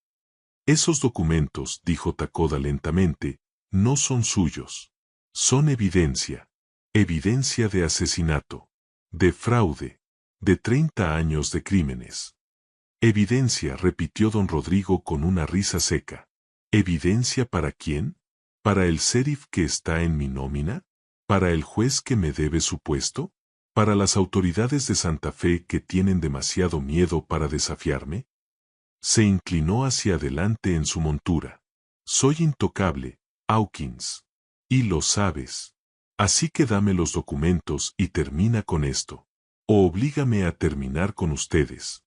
Esos documentos, dijo Takoda lentamente, no son suyos. Son evidencia. Evidencia de asesinato. De fraude. De 30 años de crímenes. Evidencia, repitió don Rodrigo con una risa seca. ¿Evidencia para quién? ¿Para el sheriff que está en mi nómina? ¿Para el juez que me debe su puesto? ¿Para las autoridades de Santa Fe que tienen demasiado miedo para desafiarme? Se inclinó hacia adelante en su montura. Soy intocable, Hawkins. Y lo sabes. Así que dame los documentos y termina con esto. O oblígame a terminar con ustedes.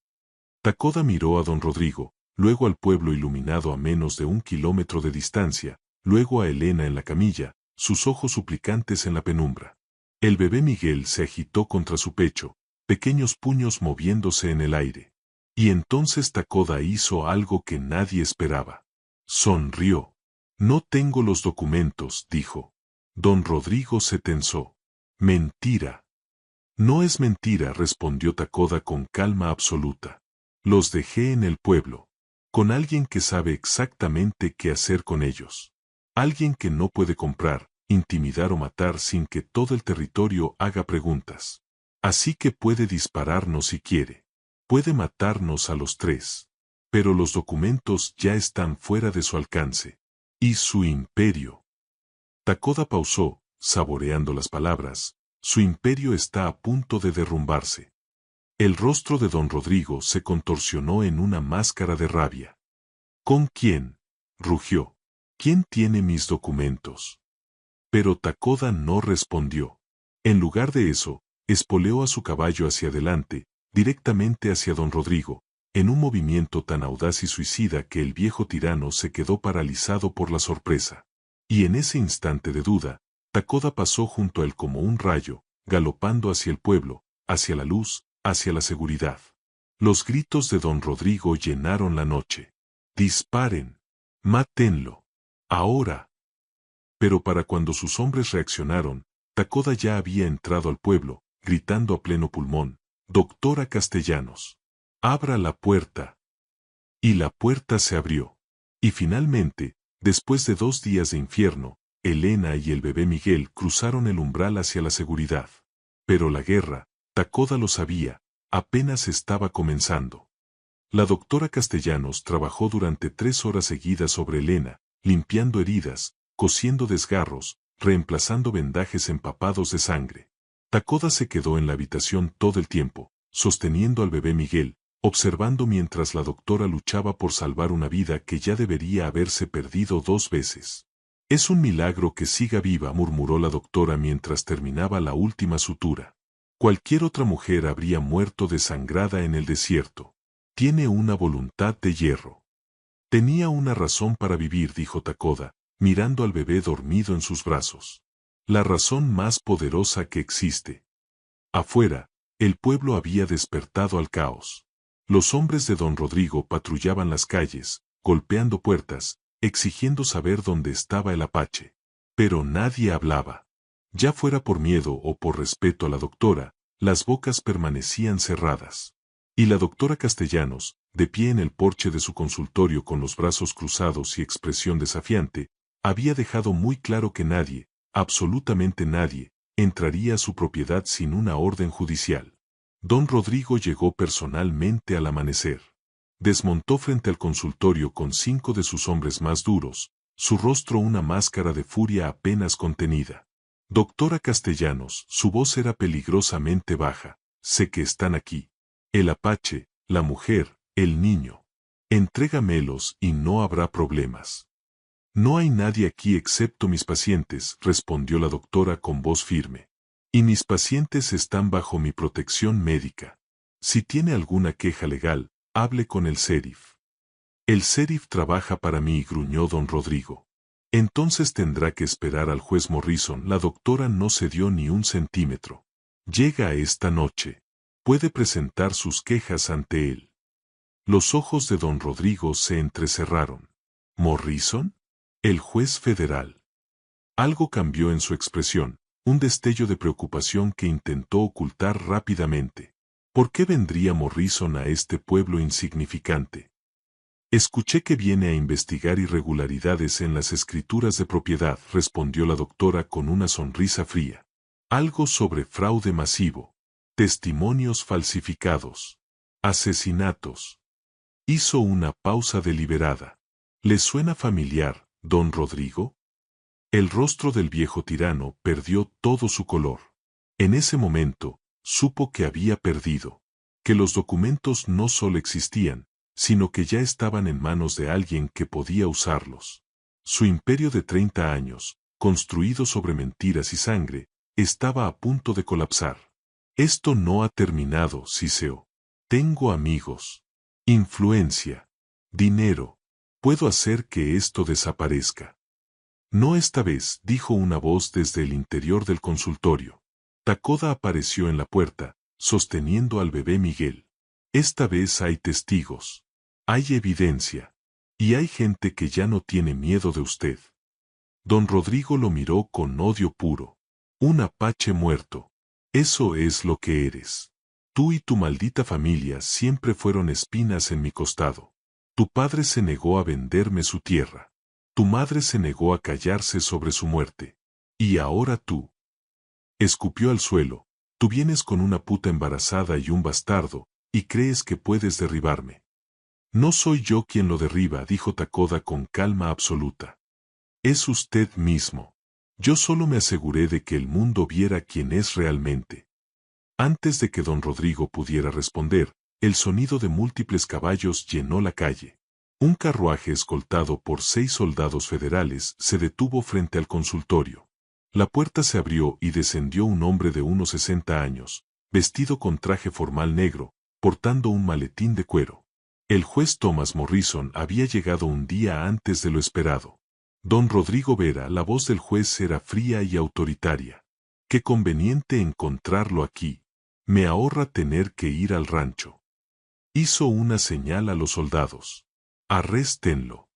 Takoda miró a don Rodrigo, luego al pueblo iluminado a menos de 1 kilómetro de distancia, luego a Elena en la camilla, sus ojos suplicantes en la penumbra. El bebé Miguel se agitó contra su pecho, pequeños puños moviéndose en el aire. Y entonces Takoda hizo algo que nadie esperaba. Sonrió. No tengo los documentos, dijo. Don Rodrigo se tensó. Mentira. No es mentira, respondió Takoda con calma absoluta. Los dejé en el pueblo. Con alguien que sabe exactamente qué hacer con ellos. Alguien que no puede comprar, intimidar o matar sin que todo el territorio haga preguntas. Así que puede dispararnos si quiere. Puede matarnos a los 3. Pero los documentos ya están fuera de su alcance. Y su imperio. Takoda pausó, saboreando las palabras. Su imperio está a punto de derrumbarse. El rostro de don Rodrigo se contorsionó en una máscara de rabia. ¿Con quién? Rugió. ¿Quién tiene mis documentos? Pero Takoda no respondió. En lugar de eso, espoleó a su caballo hacia adelante, directamente hacia don Rodrigo, en un movimiento tan audaz y suicida que el viejo tirano se quedó paralizado por la sorpresa. Y en ese instante de duda, Takoda pasó junto a él como un rayo, galopando hacia el pueblo, hacia la luz, hacia la seguridad. Los gritos de don Rodrigo llenaron la noche. ¡Disparen! ¡Mátenlo! ¡Ahora! Pero para cuando sus hombres reaccionaron, Takoda ya había entrado al pueblo, gritando a pleno pulmón: «Doctora Castellanos, abra la puerta». Y la puerta se abrió. Y finalmente, después de 2 días de infierno, Elena y el bebé Miguel cruzaron el umbral hacia la seguridad. Pero la guerra, Takoda lo sabía, apenas estaba comenzando. La doctora Castellanos trabajó durante 3 horas seguidas sobre Elena, limpiando heridas, cosiendo desgarros, reemplazando vendajes empapados de sangre. Takoda se quedó en la habitación todo el tiempo, sosteniendo al bebé Miguel, observando mientras la doctora luchaba por salvar una vida que ya debería haberse perdido 2 veces. «Es un milagro que siga viva», murmuró la doctora mientras terminaba la última sutura. «Cualquier otra mujer habría muerto desangrada en el desierto. Tiene una voluntad de hierro». «Tenía una razón para vivir», dijo Takoda, mirando al bebé dormido en sus brazos. «La razón más poderosa que existe». Afuera, el pueblo había despertado al caos. Los hombres de don Rodrigo patrullaban las calles, golpeando puertas, exigiendo saber dónde estaba el apache. Pero nadie hablaba. Ya fuera por miedo o por respeto a la doctora, las bocas permanecían cerradas. Y la doctora Castellanos, de pie en el porche de su consultorio con los brazos cruzados y expresión desafiante, había dejado muy claro que nadie, absolutamente nadie, entraría a su propiedad sin una orden judicial. Don Rodrigo llegó personalmente al amanecer. Desmontó frente al consultorio con 5 de sus hombres más duros, su rostro una máscara de furia apenas contenida. «Doctora Castellanos», su voz era peligrosamente baja, «sé que están aquí. El apache, la mujer, el niño. Entrégamelos y no habrá problemas». «No hay nadie aquí excepto mis pacientes», respondió la doctora con voz firme. «Y mis pacientes están bajo mi protección médica. Si tiene alguna queja legal, hable con el sheriff». «El sheriff trabaja para mí», gruñó don Rodrigo. «Entonces tendrá que esperar al juez Morrison». La doctora no cedió ni un centímetro. «Llega esta noche. Puede presentar sus quejas ante él». Los ojos de don Rodrigo se entrecerraron. «¿Morrison? El juez federal». Algo cambió en su expresión, un destello de preocupación que intentó ocultar rápidamente. ¿Por qué vendría Morrison a este pueblo insignificante? «Escuché que viene a investigar irregularidades en las escrituras de propiedad», respondió la doctora con una sonrisa fría. «Algo sobre fraude masivo, testimonios falsificados, asesinatos». Hizo una pausa deliberada. «¿Le suena familiar, don Rodrigo?» El rostro del viejo tirano perdió todo su color. En ese momento, supo que había perdido. Que los documentos no solo existían, sino que ya estaban en manos de alguien que podía usarlos. Su imperio de 30 años, construido sobre mentiras y sangre, estaba a punto de colapsar. «Esto no ha terminado, Ciceo. Tengo amigos, influencia, dinero. Puedo hacer que esto desaparezca». «No esta vez», dijo una voz desde el interior del consultorio. Takoda apareció en la puerta, sosteniendo al bebé Miguel. «Esta vez hay testigos. Hay evidencia. Y hay gente que ya no tiene miedo de usted». Don Rodrigo lo miró con odio puro. «Un apache muerto. Eso es lo que eres. Tú y tu maldita familia siempre fueron espinas en mi costado. Tu padre se negó a venderme su tierra. Tu madre se negó a callarse sobre su muerte. Y ahora tú». Escupió al suelo. «Tú vienes con una puta embarazada y un bastardo, y crees que puedes derribarme». «No soy yo quien lo derriba», dijo Takoda con calma absoluta. «Es usted mismo. Yo solo me aseguré de que el mundo viera quién es realmente». Antes de que don Rodrigo pudiera responder, el sonido de múltiples caballos llenó la calle. Un carruaje escoltado por 6 soldados federales se detuvo frente al consultorio. La puerta se abrió y descendió un hombre de unos 60 años, vestido con traje formal negro, portando un maletín de cuero. El juez Thomas Morrison había llegado un día antes de lo esperado. Don Rodrigo Vera, la voz del juez era fría y autoritaria. Qué conveniente encontrarlo aquí. Me ahorra tener que ir al rancho. Hizo una señal a los soldados. Arréstenlo.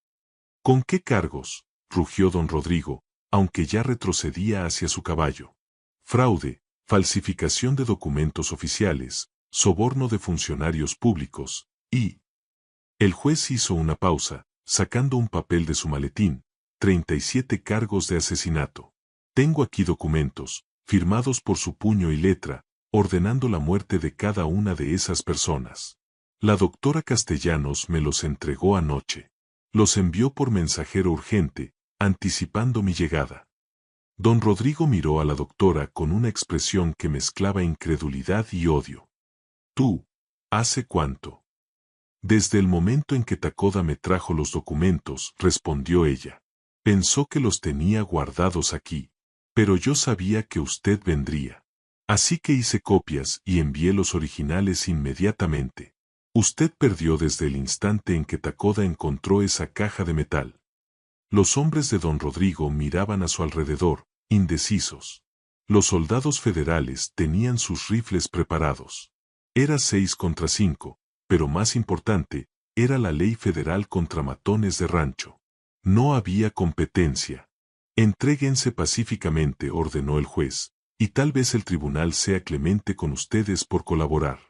¿Con qué cargos?, rugió don Rodrigo, aunque ya retrocedía hacia su caballo. Fraude, falsificación de documentos oficiales, soborno de funcionarios públicos, y... El juez hizo una pausa, sacando un papel de su maletín. 37 cargos de asesinato. Tengo aquí documentos, firmados por su puño y letra, ordenando la muerte de cada una de esas personas. La doctora Castellanos me los entregó anoche. Los envió por mensajero urgente, anticipando mi llegada. Don Rodrigo miró a la doctora con una expresión que mezclaba incredulidad y odio. ¿Tú? ¿Hace cuánto? Desde el momento en que Takoda me trajo los documentos, respondió ella. Pensó que los tenía guardados aquí. Pero yo sabía que usted vendría. Así que hice copias y envié los originales inmediatamente. Usted perdió desde el instante en que Takoda encontró esa caja de metal. Los hombres de don Rodrigo miraban a su alrededor, indecisos. Los soldados federales tenían sus rifles preparados. Era 6 contra 5, pero más importante, era la ley federal contra matones de rancho. No había competencia. Entréguense pacíficamente, ordenó el juez, y tal vez el tribunal sea clemente con ustedes por colaborar.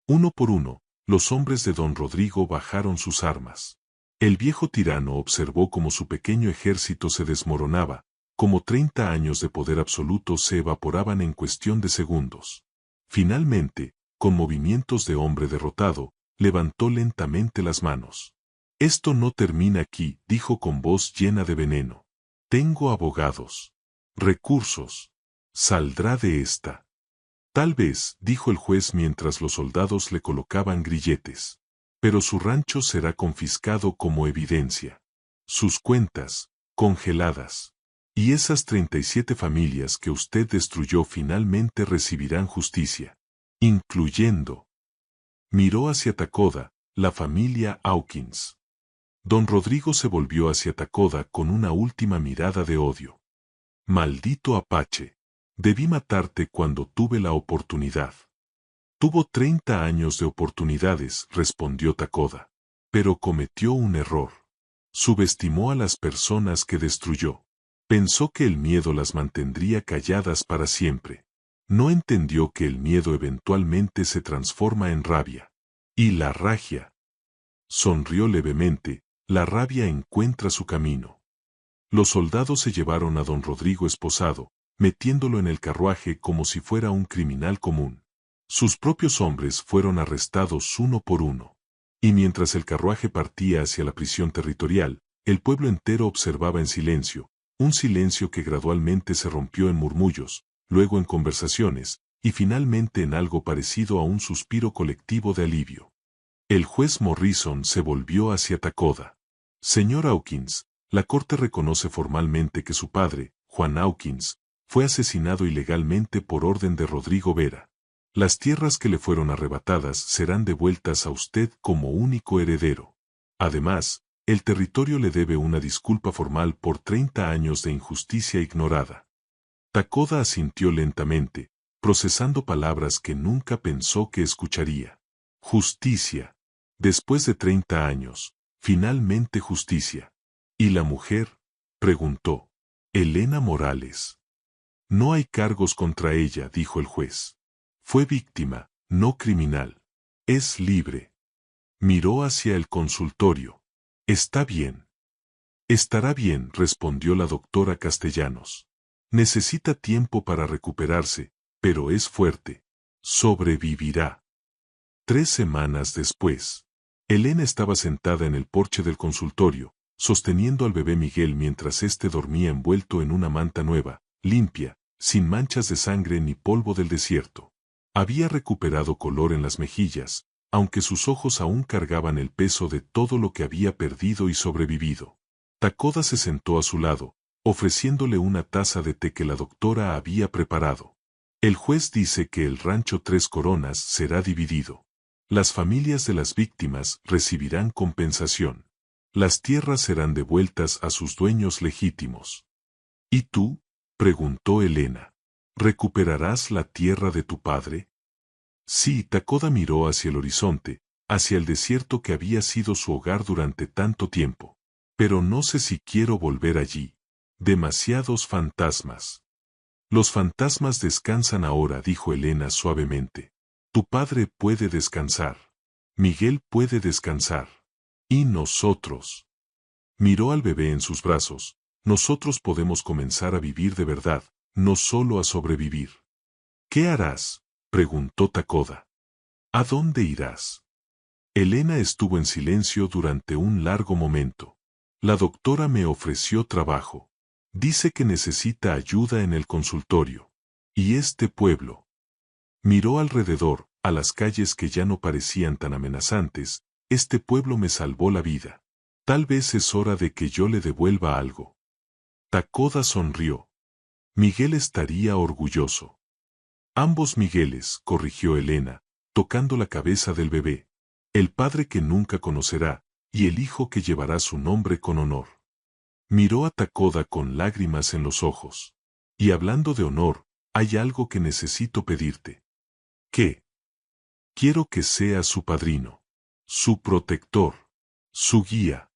Uno por uno, los hombres de don Rodrigo bajaron sus armas. El viejo tirano observó cómo su pequeño ejército se desmoronaba, como 30 años de poder absoluto se evaporaban en cuestión de segundos. Finalmente, con movimientos de hombre derrotado, levantó lentamente las manos. Esto no termina aquí, dijo con voz llena de veneno. Tengo abogados. Recursos. Saldrá de esta. Tal vez, dijo el juez mientras los soldados le colocaban grilletes. Pero su rancho será confiscado como evidencia. Sus cuentas, congeladas. Y esas 37 familias que usted destruyó finalmente recibirán justicia. Incluyendo. Miró hacia Takoda, la familia Hawkins. Don Rodrigo se volvió hacia Takoda con una última mirada de odio. Maldito Apache. Debí matarte cuando tuve la oportunidad. Tuvo 30 años de oportunidades, respondió Takoda. Pero cometió un error. Subestimó a las personas que destruyó. Pensó que el miedo las mantendría calladas para siempre. No entendió que el miedo eventualmente se transforma en rabia. Y la ragia. Sonrió levemente, la rabia encuentra su camino. Los soldados se llevaron a don Rodrigo esposado, metiéndolo en el carruaje como si fuera un criminal común. Sus propios hombres fueron arrestados uno por uno. Y mientras el carruaje partía hacia la prisión territorial, el pueblo entero observaba en silencio, un silencio que gradualmente se rompió en murmullos, luego en conversaciones, y finalmente en algo parecido a un suspiro colectivo de alivio. El juez Morrison se volvió hacia Takoda. Señor Hawkins, la corte reconoce formalmente que su padre, Juan Hawkins, fue asesinado ilegalmente por orden de Rodrigo Vera. Las tierras que le fueron arrebatadas serán devueltas a usted como único heredero. Además, el territorio le debe una disculpa formal por 30 años de injusticia ignorada. Takoda asintió lentamente, procesando palabras que nunca pensó que escucharía. Justicia. Después de 30 años, finalmente justicia. ¿Y la mujer?, preguntó. Elena Morales. No hay cargos contra ella, dijo el juez. Fue víctima, no criminal. Es libre. Miró hacia el consultorio. Está bien. Estará bien, respondió la doctora Castellanos. Necesita tiempo para recuperarse, pero es fuerte. Sobrevivirá. 3 semanas después. Elena estaba sentada en el porche del consultorio, sosteniendo al bebé Miguel mientras éste dormía envuelto en una manta nueva, limpia, sin manchas de sangre ni polvo del desierto. Había recuperado color en las mejillas, aunque sus ojos aún cargaban el peso de todo lo que había perdido y sobrevivido. Takoda se sentó a su lado, ofreciéndole una taza de té que la doctora había preparado. El juez dice que el rancho Tres Coronas será dividido. Las familias de las víctimas recibirán compensación. Las tierras serán devueltas a sus dueños legítimos. ¿Y tú?, preguntó Elena. ¿Recuperarás la tierra de tu padre? Sí, Takoda miró hacia el horizonte, hacia el desierto que había sido su hogar durante tanto tiempo. Pero no sé si quiero volver allí. Demasiados fantasmas. Los fantasmas descansan ahora, dijo Elena suavemente. Tu padre puede descansar. Miguel puede descansar. ¿Y nosotros? Miró al bebé en sus brazos. Nosotros podemos comenzar a vivir de verdad, no solo a sobrevivir. ¿Qué harás?, preguntó Takoda. ¿A dónde irás? Elena estuvo en silencio durante un largo momento. La doctora me ofreció trabajo. Dice que necesita ayuda en el consultorio. ¿Y este pueblo? Miró alrededor, a las calles que ya no parecían tan amenazantes. Este pueblo me salvó la vida. Tal vez es hora de que yo le devuelva algo. Takoda sonrió. Miguel estaría orgulloso. Ambos Migueles, corrigió Elena, tocando la cabeza del bebé. El padre que nunca conocerá, y el hijo que llevará su nombre con honor. Miró a Takoda con lágrimas en los ojos. Y hablando de honor, hay algo que necesito pedirte. ¿Qué? Quiero que seas su padrino, su protector, su guía.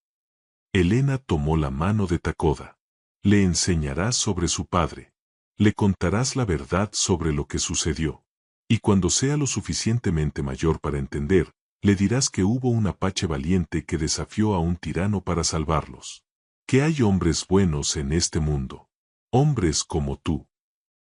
Elena tomó la mano de Takoda. Le enseñarás sobre su padre. Le contarás la verdad sobre lo que sucedió. Y cuando sea lo suficientemente mayor para entender, le dirás que hubo un apache valiente que desafió a un tirano para salvarlos. Que hay hombres buenos en este mundo. Hombres como tú.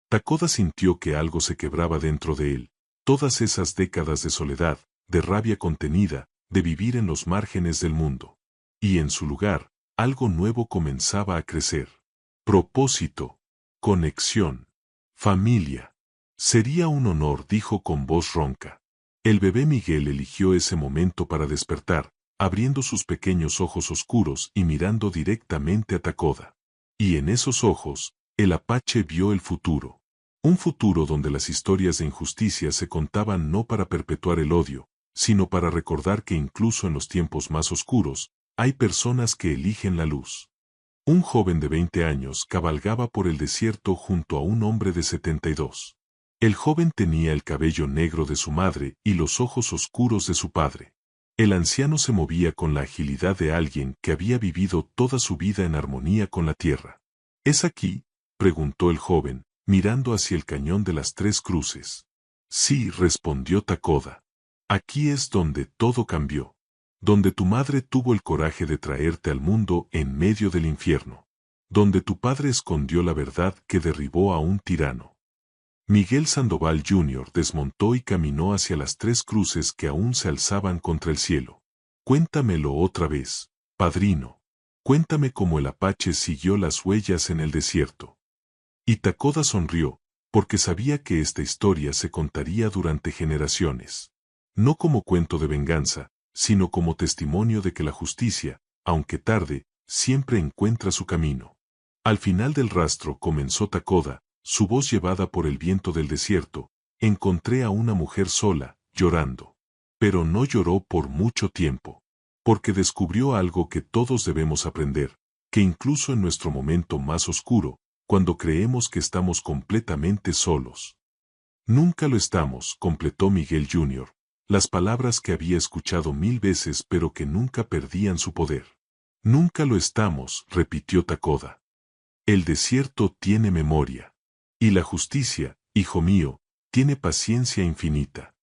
Takoda sintió que algo se quebraba dentro de él. Todas esas décadas de soledad, de rabia contenida, de vivir en los márgenes del mundo. Y en su lugar, algo nuevo comenzaba a crecer. Propósito. Conexión. Familia. Sería un honor, dijo con voz ronca. El bebé Miguel eligió ese momento para despertar, abriendo sus pequeños ojos oscuros y mirando directamente a Takoda. Y en esos ojos, el apache vio el futuro. Un futuro donde las historias de injusticia se contaban no para perpetuar el odio, sino para recordar que incluso en los tiempos más oscuros, hay personas que eligen la luz. Un joven de 20 años cabalgaba por el desierto junto a un hombre de 72. El joven tenía el cabello negro de su madre y los ojos oscuros de su padre. El anciano se movía con la agilidad de alguien que había vivido toda su vida en armonía con la tierra. ¿Es aquí?, preguntó el joven, mirando hacia el cañón de las Tres Cruces. Sí, respondió Takoda. Aquí es donde todo cambió. Donde tu madre tuvo el coraje de traerte al mundo en medio del infierno. Donde tu padre escondió la verdad que derribó a un tirano. Miguel Sandoval Jr. desmontó y caminó hacia las Tres Cruces que aún se alzaban contra el cielo. Cuéntamelo otra vez, padrino. Cuéntame cómo el apache siguió las huellas en el desierto. Y Takoda sonrió, porque sabía que esta historia se contaría durante generaciones. No como cuento de venganza, sino como testimonio de que la justicia, aunque tarde, siempre encuentra su camino. Al final del rastro, comenzó Takoda, su voz llevada por el viento del desierto, encontré a una mujer sola, llorando. Pero no lloró por mucho tiempo. Porque descubrió algo que todos debemos aprender, que incluso en nuestro momento más oscuro, cuando creemos que estamos completamente solos. Nunca lo estamos, completó Miguel Jr., las palabras que había escuchado 1000 veces pero que nunca perdían su poder. Nunca lo estamos, repitió Takoda. El desierto tiene memoria. Y la justicia, hijo mío, tiene paciencia infinita.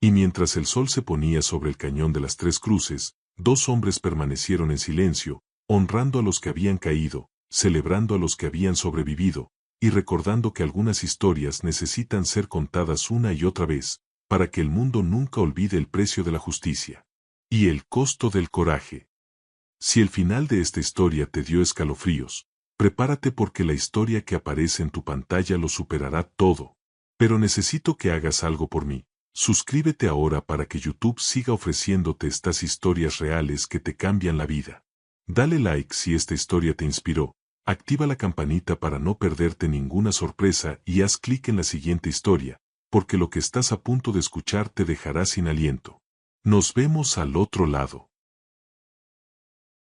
Y mientras el sol se ponía sobre el cañón de las Tres Cruces, 2 hombres permanecieron en silencio, honrando a los que habían caído, celebrando a los que habían sobrevivido, y recordando que algunas historias necesitan ser contadas una y otra vez, para que el mundo nunca olvide el precio de la justicia. Y el costo del coraje. Si el final de esta historia te dio escalofríos, prepárate porque la historia que aparece en tu pantalla lo superará todo. Pero necesito que hagas algo por mí. Suscríbete ahora para que YouTube siga ofreciéndote estas historias reales que te cambian la vida. Dale like si esta historia te inspiró, Activa la campanita para no perderte ninguna sorpresa y haz clic en la siguiente historia, porque lo que estás a punto de escuchar te dejará sin aliento. Nos vemos al otro lado.